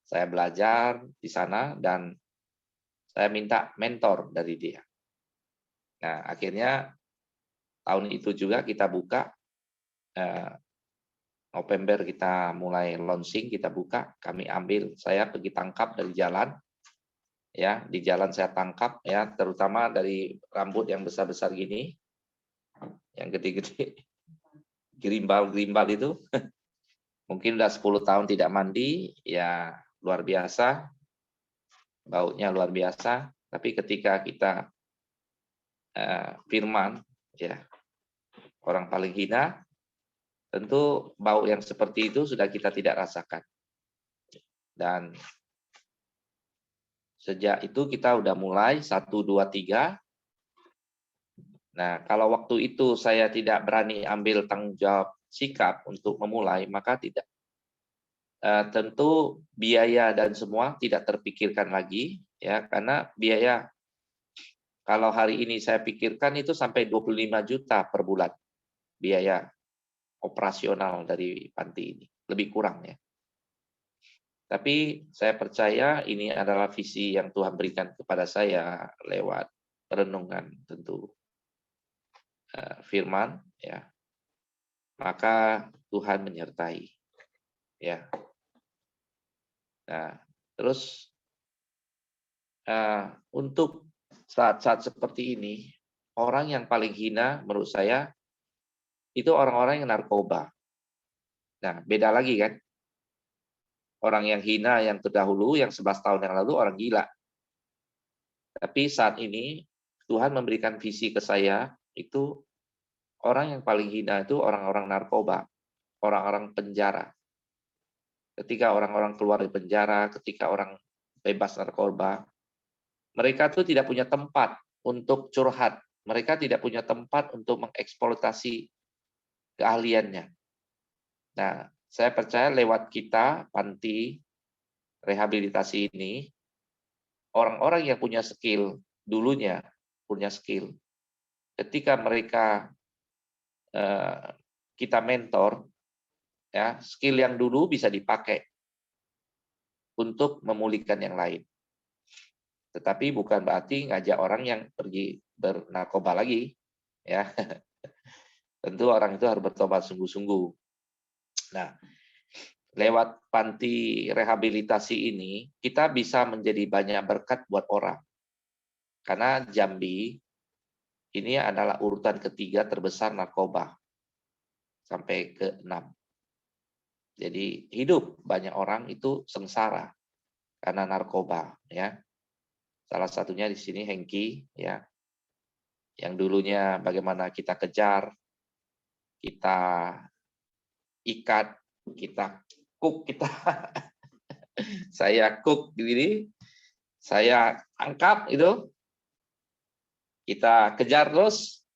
Saya belajar di sana dan saya minta mentor dari dia. Nah, akhirnya tahun itu juga kita buka, November kita mulai launching, kita buka, saya pergi tangkap dari jalan, ya di jalan saya tangkap, ya terutama dari rambut yang besar-besar gini, yang gede-gede, gerimbal-gerimbal itu, mungkin udah 10 tahun tidak mandi, ya luar biasa, baunya luar biasa, tapi ketika kita firman, ya orang paling hina, tentu bau yang seperti itu sudah kita tidak rasakan. Dan sejak itu kita udah mulai 1, 2, 3. Nah, kalau waktu itu saya tidak berani ambil tanggung jawab sikap untuk memulai, maka tidak. Tentu biaya dan semua tidak terpikirkan lagi, ya karena biaya kalau hari ini saya pikirkan itu sampai 25 juta per bulan biaya operasional dari panti ini, lebih kurang ya. Tapi saya percaya ini adalah visi yang Tuhan berikan kepada saya lewat renungan tentu firman, ya. Maka Tuhan menyertai, ya. Nah, terus untuk saat-saat seperti ini, orang yang paling hina menurut saya itu orang-orang yang narkoba. Nah, beda lagi kan? Orang yang hina yang terdahulu, yang 11 tahun yang lalu, orang gila. Tapi saat ini, Tuhan memberikan visi ke saya, itu orang yang paling hina itu orang-orang narkoba, orang-orang penjara. Ketika orang-orang keluar dari penjara, ketika orang bebas narkoba, mereka tuh tidak punya tempat untuk curhat. Mereka tidak punya tempat untuk mengeksploitasi keahliannya. Nah, saya percaya lewat kita, panti rehabilitasi ini, orang-orang yang punya skill, dulunya punya skill, ketika mereka kita mentor, ya skill yang dulu bisa dipakai untuk memulihkan yang lain. Tetapi bukan berarti ngajak orang yang pergi bernarkoba lagi, ya. Tentu orang itu harus bertobat sungguh-sungguh. Nah, lewat panti rehabilitasi ini, kita bisa menjadi banyak berkat buat orang. Karena Jambi ini adalah urutan ketiga terbesar narkoba, sampai ke-6. Jadi hidup banyak orang itu sengsara karena narkoba, ya. Salah satunya di sini Hengki, ya, yang dulunya bagaimana kita kejar, kita ikat, kita cook, saya cook diri, saya angkat itu, kita kejar terus,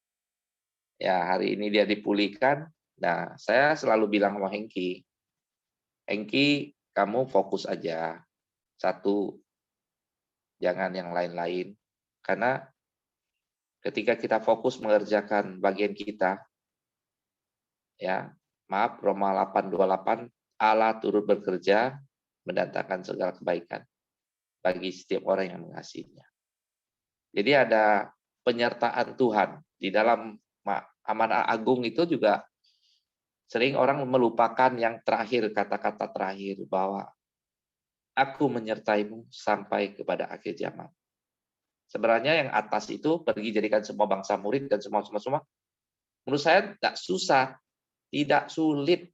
ya hari ini dia dipulihkan. Nah, saya selalu bilang sama Hengki, kamu fokus aja, satu, jangan yang lain-lain. Karena ketika kita fokus mengerjakan bagian kita, ya, maaf, Roma 8:28, Allah turut bekerja mendatangkan segala kebaikan bagi setiap orang yang mengasihinya. Jadi ada penyertaan Tuhan di dalam amanah agung itu juga sering orang melupakan yang terakhir, kata-kata terakhir bahwa aku menyertaimu sampai kepada akhir zaman. Sebenarnya yang atas itu pergi jadikan semua bangsa murid dan semua. Menurut saya tidak susah, tidak sulit.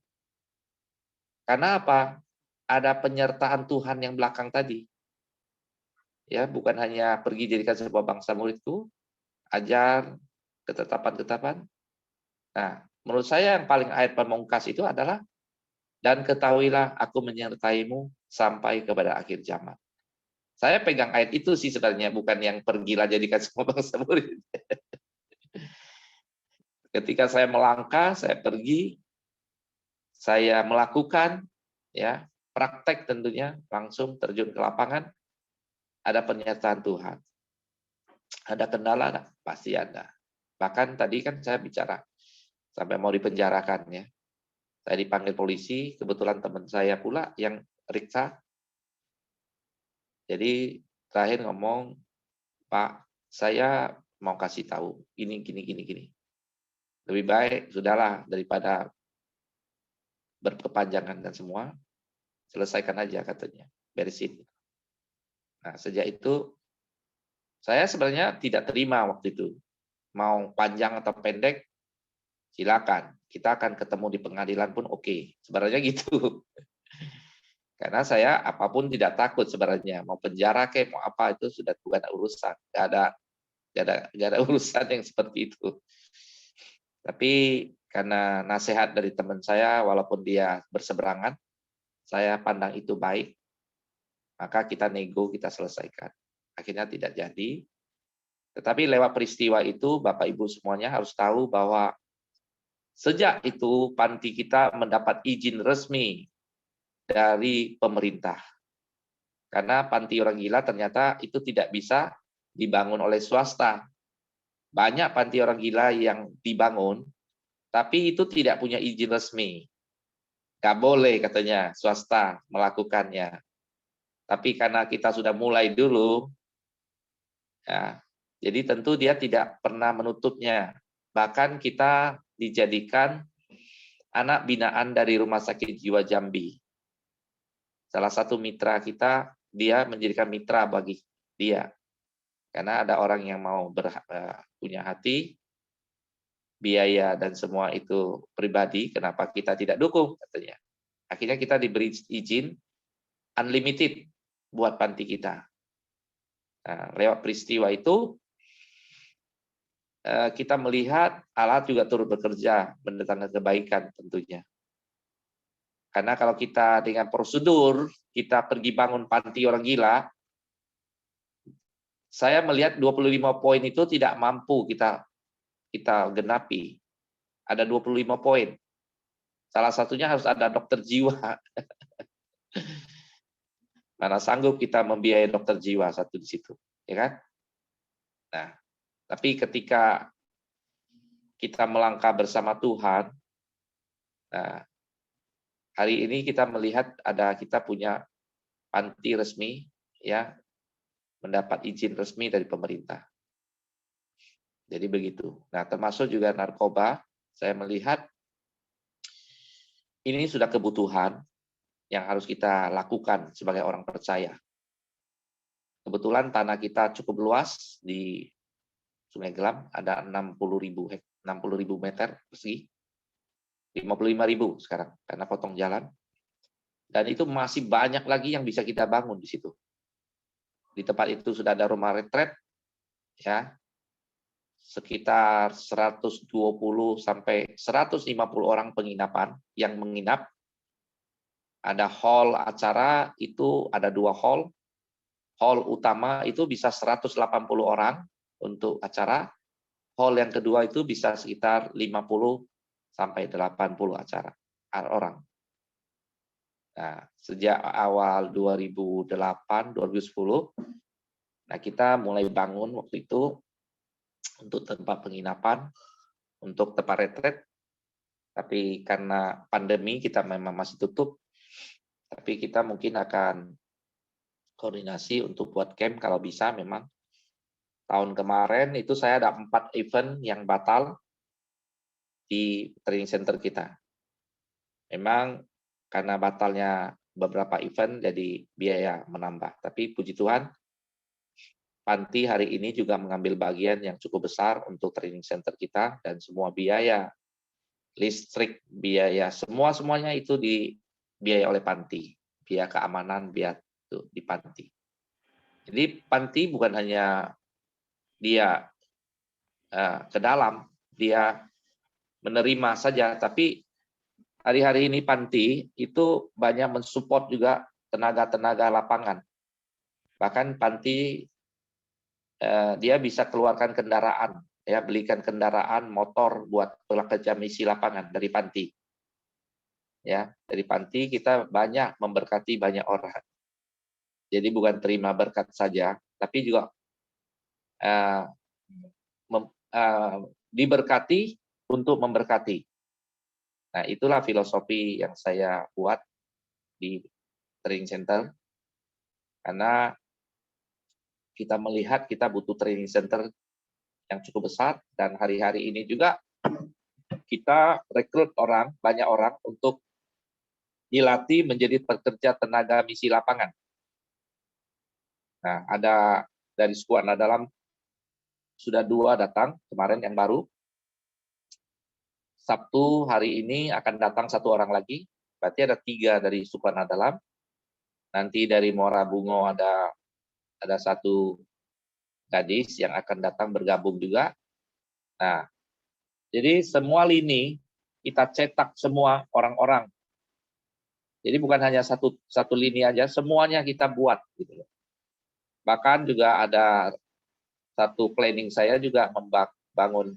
Karena apa? Ada penyertaan Tuhan yang belakang tadi. Ya, bukan hanya pergi jadikan semua bangsa muridku, ajar ketetapan-ketetapan. Nah, menurut saya yang paling ayat pemungkas itu adalah dan ketahuilah aku menyertaimu sampai kepada akhir zaman. Saya pegang ayat itu sih sebenarnya, bukan yang pergilah jadikan semua bangsa murid. Ketika saya melangkah, saya pergi, saya melakukan, ya praktek tentunya, langsung terjun ke lapangan, ada penyertaan Tuhan. Ada kendala, pasti ada. Bahkan tadi kan saya bicara, sampai mau dipenjarakan, ya. Saya dipanggil polisi, kebetulan teman saya pula yang periksa. Jadi terakhir ngomong, Pak, saya mau kasih tahu, ini gini. Lebih baik, sudahlah, daripada berkepanjangan dan semua, selesaikan aja katanya, beresin. Nah, sejak itu, saya sebenarnya tidak terima waktu itu. Mau panjang atau pendek, silakan. Kita akan ketemu di pengadilan pun oke. Sebenarnya gitu. Karena saya apapun tidak takut sebenarnya. Mau penjara kayak mau apa, itu sudah bukan urusan. Gak ada urusan yang seperti itu. Tapi karena nasihat dari teman saya, walaupun dia berseberangan, saya pandang itu baik, maka kita nego, kita selesaikan. Akhirnya tidak jadi. Tetapi lewat peristiwa itu, Bapak Ibu semuanya harus tahu bahwa sejak itu panti kita mendapat izin resmi dari pemerintah. Karena panti orang gila ternyata itu tidak bisa dibangun oleh swasta. Banyak panti orang gila yang dibangun, tapi itu tidak punya izin resmi. Nggak boleh katanya swasta melakukannya. Tapi karena kita sudah mulai dulu, ya, jadi tentu dia tidak pernah menutupnya. Bahkan kita dijadikan anak binaan dari Rumah Sakit Jiwa Jambi. Salah satu mitra kita, dia menjadikan mitra bagi dia. Karena ada orang yang mau punya hati, biaya dan semua itu pribadi, kenapa kita tidak dukung katanya. Akhirnya kita diberi izin unlimited buat panti kita. Nah, lewat peristiwa itu kita melihat Allah juga turut bekerja mendatangkan kebaikan tentunya. Karena kalau kita dengan prosedur kita pergi bangun panti orang gila, saya melihat 25 poin itu tidak mampu kita genapi. Ada 25 poin. Salah satunya harus ada dokter jiwa. Mana sanggup kita membiayai dokter jiwa satu di situ, ya kan? Nah, tapi ketika kita melangkah bersama Tuhan, nah, hari ini kita melihat kita punya panti resmi, ya, mendapat izin resmi dari pemerintah. Jadi begitu. Nah, termasuk juga narkoba, saya melihat ini sudah kebutuhan yang harus kita lakukan sebagai orang percaya. Kebetulan tanah kita cukup luas di Sungai Gelam, ada 60.000 meter persegi, 55.000 sekarang karena potong jalan. Dan itu masih banyak lagi yang bisa kita bangun di situ. Di tempat itu sudah ada rumah retret, ya, sekitar 120 sampai 150 orang penginapan yang menginap. Ada hall acara, itu ada 2 hall. Hall utama itu bisa 180 orang untuk acara. Hall yang kedua itu bisa sekitar 50 sampai 80 orang. Nah, sejak awal 2008, 2010, nah kita mulai bangun waktu itu untuk tempat penginapan, untuk tempat retret. Tapi karena pandemi kita memang masih tutup. Tapi kita mungkin akan koordinasi untuk buat camp kalau bisa memang. Tahun kemarin itu saya ada 4 event yang batal di training center kita. Memang karena batalnya beberapa event jadi biaya menambah. Tapi puji Tuhan, panti hari ini juga mengambil bagian yang cukup besar untuk training center kita dan semua biaya, listrik, biaya, semuanya itu dibiayai oleh panti. Biaya keamanan, biaya itu di panti. Jadi panti bukan hanya dia ke dalam, dia menerima saja, tapi hari-hari ini panti itu banyak mensupport juga tenaga-tenaga lapangan. Bahkan panti dia bisa keluarkan kendaraan, ya, belikan kendaraan motor buat pekerja misi lapangan dari panti. Ya, dari panti kita banyak memberkati banyak orang. Jadi bukan terima berkat saja, tapi juga diberkati untuk memberkati. Nah, itulah filosofi yang saya buat di training center. Karena kita melihat kita butuh training center yang cukup besar, dan hari-hari ini juga kita rekrut banyak orang untuk dilatih menjadi pekerja tenaga misi lapangan. Nah, ada dari Suku Anak Dalam sudah 2 datang kemarin yang baru. Sabtu hari ini akan datang 1 orang lagi, berarti ada 3 dari Suku Anak Dalam. Nanti dari Muara Bungo ada 1 gadis yang akan datang bergabung juga. Nah, jadi semua lini kita cetak semua orang-orang. Jadi bukan hanya satu lini aja, semuanya kita buat gitu loh. Bahkan juga ada satu planning saya juga membangun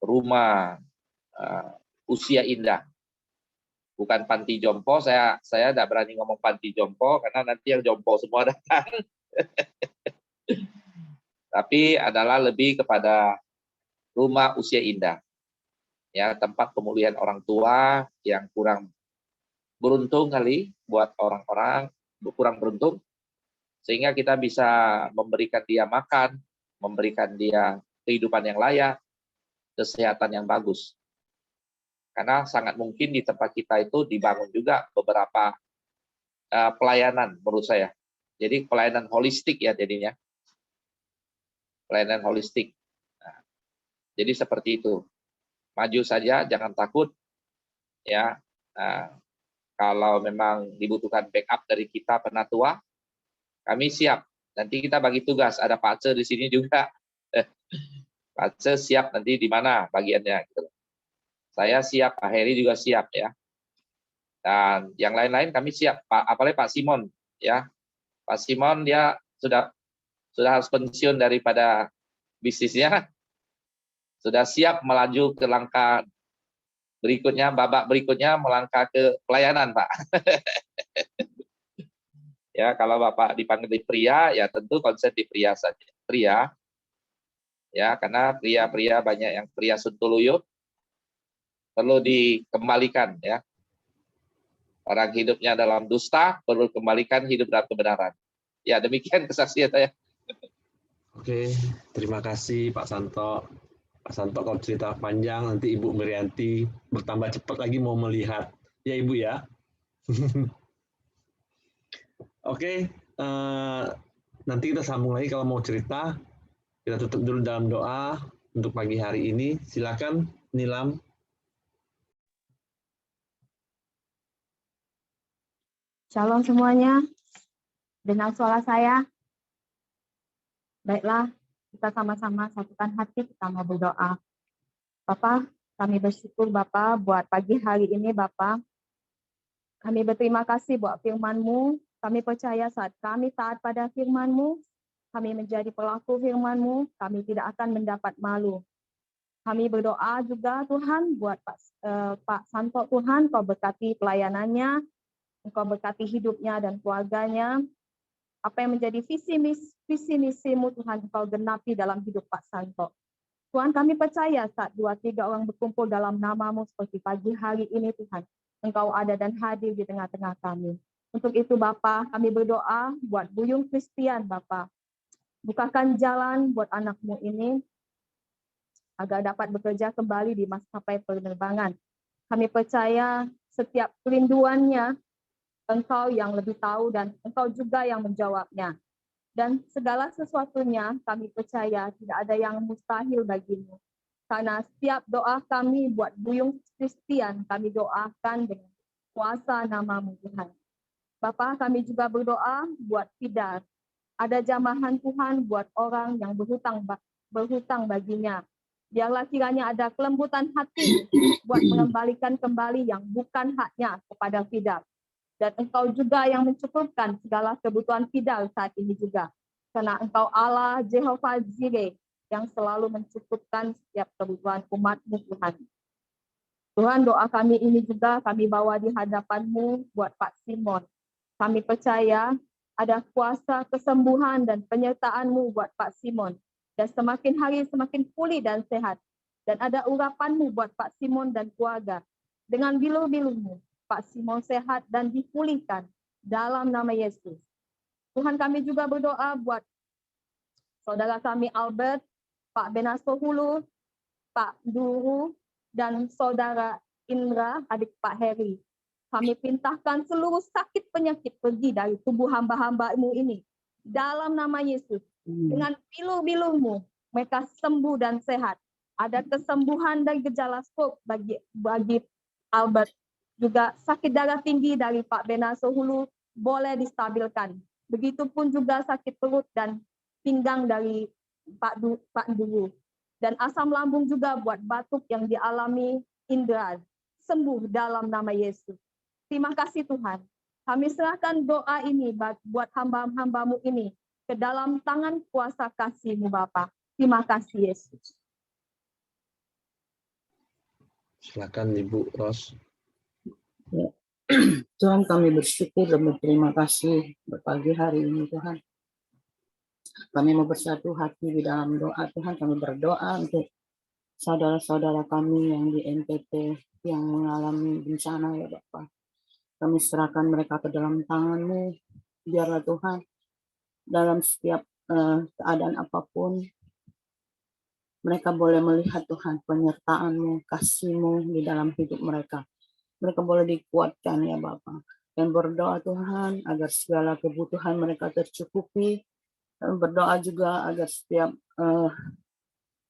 rumah usia indah. Bukan panti jompo, saya tidak berani ngomong panti jompo karena nanti yang jompo semua datang. Tapi adalah lebih kepada rumah usia indah. Ya, tempat pemulihan orang tua yang kurang beruntung kali buat orang-orang kurang beruntung, sehingga kita bisa memberikan dia makan, memberikan dia kehidupan yang layak, kesehatan yang bagus. Karena sangat mungkin di tempat kita itu dibangun juga beberapa pelayanan menurut saya. Jadi pelayanan holistik ya jadinya. Pelayanan holistik. Nah, jadi seperti itu. Maju saja, jangan takut. Ya, kalau memang dibutuhkan backup dari kita penatua, kami siap. Nanti kita bagi tugas. Ada Pak Ce di sini juga. Pak Ce siap nanti di mana bagiannya. Gitu. Saya siap, Pak Heri juga siap ya. Dan yang lain-lain kami siap. Apalagi Pak Simon ya. Pak Simon dia sudah harus pensiun daripada bisnisnya. Sudah siap melaju ke langkah berikutnya, babak berikutnya melangkah ke pelayanan, Pak. Ya, kalau Bapak dipanggil di pria, ya tentu konsen di pria saja. Pria, ya, karena pria-pria banyak yang pria suntuluyup, perlu dikembalikan, ya. Orang hidupnya dalam dusta, perlu kembalikan hidup dalam kebenaran. Ya, demikian kesaksian saya. Oke, terima kasih Pak Santo. Pak Santo kalau cerita panjang, nanti Ibu Merianti bertambah cepat lagi mau melihat. Ya Ibu ya. Oke, nanti kita sambung lagi kalau mau cerita. Kita tutup dulu dalam doa untuk pagi hari ini. Silakan Nilam. Shalom semuanya. Dengar suara saya? Baiklah, kita sama-sama satukan hati, kita mau berdoa. Bapak, kami bersyukur Bapak buat pagi hari ini Bapak. Kami berterima kasih buat firman-Mu. Kami percaya saat kami taat pada firman-Mu, kami menjadi pelaku firman-Mu, kami tidak akan mendapat malu. Kami berdoa juga Tuhan buat Pak Santo Tuhan, Kau berkati pelayanannya, Engkau berkati hidupnya dan keluarganya. Apa yang menjadi visi misimu Tuhan, Engkau genapi dalam hidup Pak Santo. Tuhan, kami percaya saat 2-3 orang berkumpul dalam nama-Mu seperti pagi hari ini Tuhan, Engkau ada dan hadir di tengah-tengah kami. Untuk itu Bapa, kami berdoa buat Buyung Kristian Bapa. Bukakan jalan buat anak-Mu ini, agar dapat bekerja kembali di maskapai penerbangan. Kami percaya setiap kerinduannya, Engkau yang lebih tahu dan Engkau juga yang menjawabnya. Dan segala sesuatunya kami percaya tidak ada yang mustahil bagimu. Karena setiap doa kami buat Buyung Kristian, kami doakan dengan kuasa nama-Mu Tuhan. Bapa, kami juga berdoa buat Fidar. Ada jamahan Tuhan buat orang yang berhutang baginya. Biarlah kiranya ada kelembutan hati buat mengembalikan kembali yang bukan haknya kepada Fidar. Dan Engkau juga yang mencukupkan segala kebutuhan Fidal saat ini juga. Karena Engkau Allah Jehovah Jireh yang selalu mencukupkan setiap kebutuhan umat-Mu Tuhan. Tuhan, doa kami ini juga kami bawa di hadapan-Mu buat Pak Simon. Kami percaya ada kuasa kesembuhan dan penyertaan-Mu buat Pak Simon. Dan semakin hari semakin pulih dan sehat. Dan ada urapan-Mu buat Pak Simon dan keluarga. Dengan bilu-bilu-Mu, Pak Simon sehat dan dipulihkan dalam nama Yesus. Tuhan, kami juga berdoa buat saudara kami Albert, Pak Benaso Hulu, Pak Duru, dan saudara Indra, adik Pak Heri. Kami pintahkan seluruh sakit penyakit pergi dari tubuh hamba-hamba-Mu ini. Dalam nama Yesus, dengan bilu-bilu-Mu, mereka sembuh dan sehat. Ada kesembuhan dari gejala stroke bagi Albert. Juga sakit darah tinggi dari Pak Benaso Hulu boleh distabilkan. Begitupun juga sakit perut dan pinggang dari Pak Dulu. Dan asam lambung juga buat batuk yang dialami Indra. Sembuh dalam nama Yesus. Terima kasih Tuhan. Kami serahkan doa ini buat hamba-hamba-Mu ini ke dalam tangan kuasa kasih-Mu Bapa. Terima kasih Yesus. Silakan Ibu Ros. Ya. Tuhan, kami bersyukur dan berterima kasih pagi hari ini Tuhan. Kami mau bersatu hati di dalam doa Tuhan. Kami berdoa untuk saudara-saudara kami yang di NTT yang mengalami bencana ya Bapak. Kami serahkan mereka ke dalam tangan-Mu. Biarlah Tuhan dalam setiap keadaan apapun mereka boleh melihat Tuhan penyertaan-Mu, kasih-Mu di dalam hidup mereka. Mereka boleh dikuatkan ya Bapak. Dan berdoa Tuhan agar segala kebutuhan mereka tercukupi. Dan berdoa juga agar setiap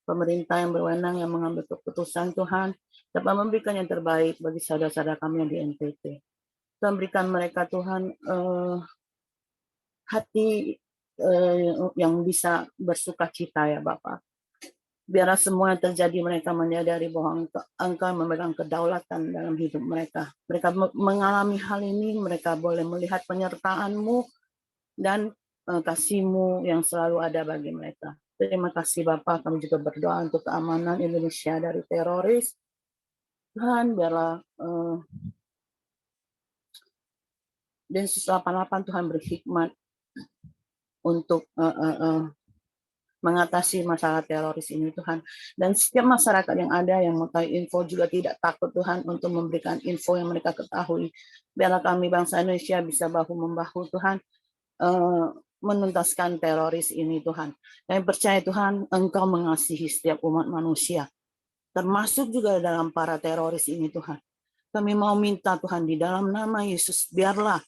pemerintah yang berwenang yang mengambil keputusan Tuhan dapat memberikan yang terbaik bagi saudara-saudara kami yang di NTT. Tuhan berikan mereka Tuhan hati yang bisa bersuka cita ya Bapak. Biarlah semua yang terjadi mereka menyadari bahwa Engkau memegang kedaulatan dalam hidup mereka. Mereka mengalami hal ini, mereka boleh melihat penyertaan-Mu dan kasih-Mu yang selalu ada bagi mereka. Terima kasih Bapak, kami juga berdoa untuk keamanan Indonesia dari teroris. Tuhan, biarlah Densus 88 Tuhan berhikmat untuk mengatasi masalah teroris ini Tuhan. Dan setiap masyarakat yang ada yang mengetahui info juga tidak takut Tuhan untuk memberikan info yang mereka ketahui. Biarlah kami bangsa Indonesia bisa bahu-membahu Tuhan menuntaskan teroris ini Tuhan. Kami percaya Tuhan Engkau mengasihi setiap umat manusia, termasuk juga dalam para teroris ini Tuhan. Kami mau minta Tuhan di dalam nama Yesus, biarlah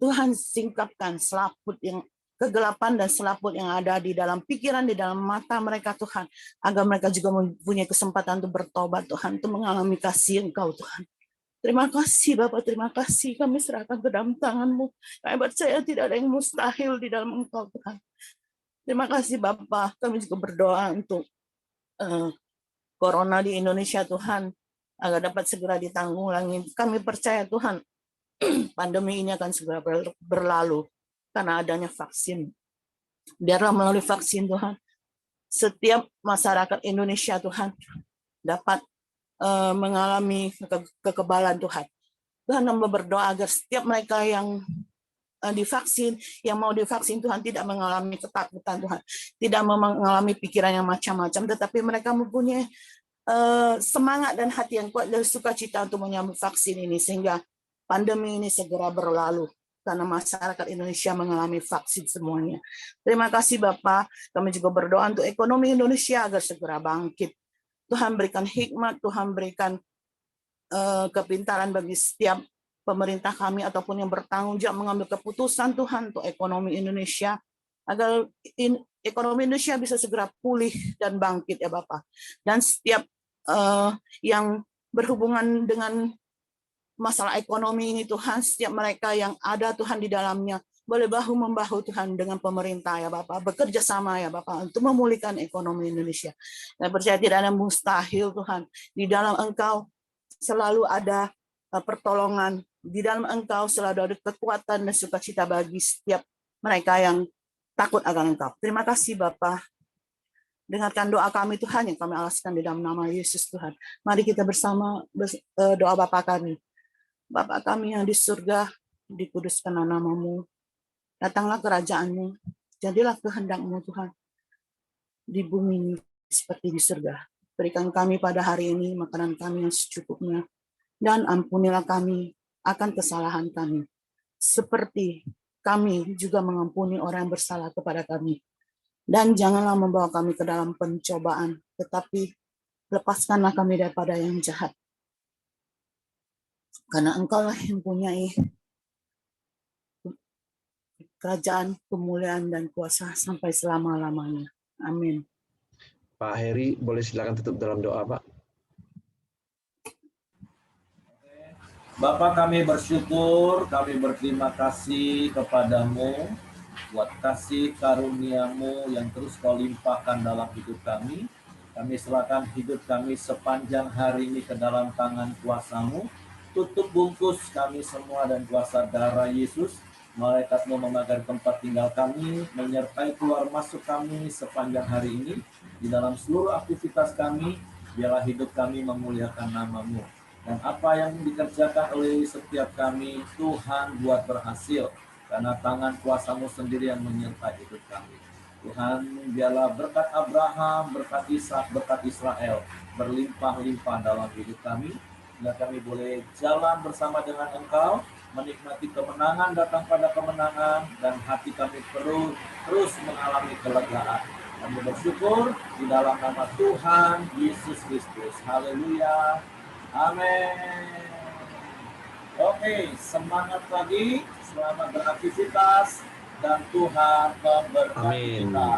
Tuhan singkapkan selaput yang kegelapan dan selaput yang ada di dalam pikiran, di dalam mata mereka Tuhan, agar mereka juga mempunyai kesempatan untuk bertobat Tuhan, untuk mengalami kasih Engkau Tuhan. Terima kasih Bapak, terima kasih, kami serahkan ke dalam tangan-Mu. Kami percaya tidak ada yang mustahil di dalam Engkau Tuhan. Terima kasih Bapak, kami juga berdoa untuk corona di Indonesia Tuhan, agar dapat segera ditanggulangi. Kami percaya Tuhan, pandemi ini akan segera berlalu karena adanya vaksin. Biarlah melalui vaksin Tuhan, setiap masyarakat Indonesia Tuhan dapat mengalami kekebalan Tuhan. Tuhan hamba berdoa agar setiap mereka yang divaksin, yang mau divaksin Tuhan tidak mengalami ketakutan Tuhan, tidak mengalami pikiran yang macam-macam, tetapi mereka mempunyai semangat dan hati yang kuat dan sukacita untuk menyambut vaksin ini, sehingga pandemi ini segera berlalu karena masyarakat Indonesia mengalami vaksin semuanya. Terima kasih Bapak, kami juga berdoa untuk ekonomi Indonesia agar segera bangkit. Tuhan berikan hikmat, Tuhan berikan kepintaran bagi setiap pemerintah kami ataupun yang bertanggung jawab mengambil keputusan Tuhan untuk ekonomi Indonesia, agar ekonomi Indonesia bisa segera pulih dan bangkit ya Bapak. Dan setiap yang berhubungan dengan masalah ekonomi ini Tuhan, setiap mereka yang ada Tuhan di dalamnya, boleh bahu-membahu Tuhan dengan pemerintah ya Bapak, bekerja sama ya Bapak untuk memulihkan ekonomi Indonesia. Saya percaya tidak ada mustahil Tuhan. Di dalam Engkau selalu ada pertolongan, di dalam Engkau selalu ada kekuatan dan sukacita bagi setiap mereka yang takut akan Engkau. Terima kasih Bapak. Dengarkan doa kami Tuhan yang kami alaskan di dalam nama Yesus Tuhan. Mari kita bersama doa Bapa kami. Bapa kami yang di surga, dikuduskanlah nama-Mu. Datanglah kerajaan-Mu, jadilah kehendak-Mu Tuhan, di bumi seperti di surga. Berikan kami pada hari ini makanan kami yang secukupnya, dan ampunilah kami akan kesalahan kami, seperti kami juga mengampuni orang yang bersalah kepada kami. Dan janganlah membawa kami ke dalam pencobaan, tetapi lepaskanlah kami daripada yang jahat. Karena Engkau-lah yang mempunyai kerajaan, kemuliaan, dan kuasa sampai selama-lamanya. Amin. Pak Heri, boleh silakan tutup dalam doa, Pak. Bapa, kami bersyukur, kami berterima kasih kepadamu buat kasih karunia-Mu yang terus Kau limpahkan dalam hidup kami. Kami serahkan hidup kami sepanjang hari ini ke dalam tangan kuasa-Mu. Tutup bungkus kami semua dan kuasa darah Yesus. Malaikat-Mu memagar tempat tinggal kami, menyertai keluar masuk kami sepanjang hari ini. Di dalam seluruh aktivitas kami, biarlah hidup kami memuliakan nama-Mu. Dan apa yang dikerjakan oleh setiap kami, Tuhan buat berhasil. Karena tangan kuasa-Mu sendiri yang menyertai hidup kami. Tuhan, biarlah berkat Abraham, berkat Ishak, berkat Israel, berlimpah-limpah dalam hidup kami. Sehingga kami boleh jalan bersama dengan Engkau, menikmati kemenangan datang pada kemenangan, dan hati kami terus mengalami kelegaan. Kami bersyukur di dalam nama Tuhan Yesus Kristus. Haleluya. Amin. Oke, semangat lagi, selamat beraktivitas, dan Tuhan memberkati kita.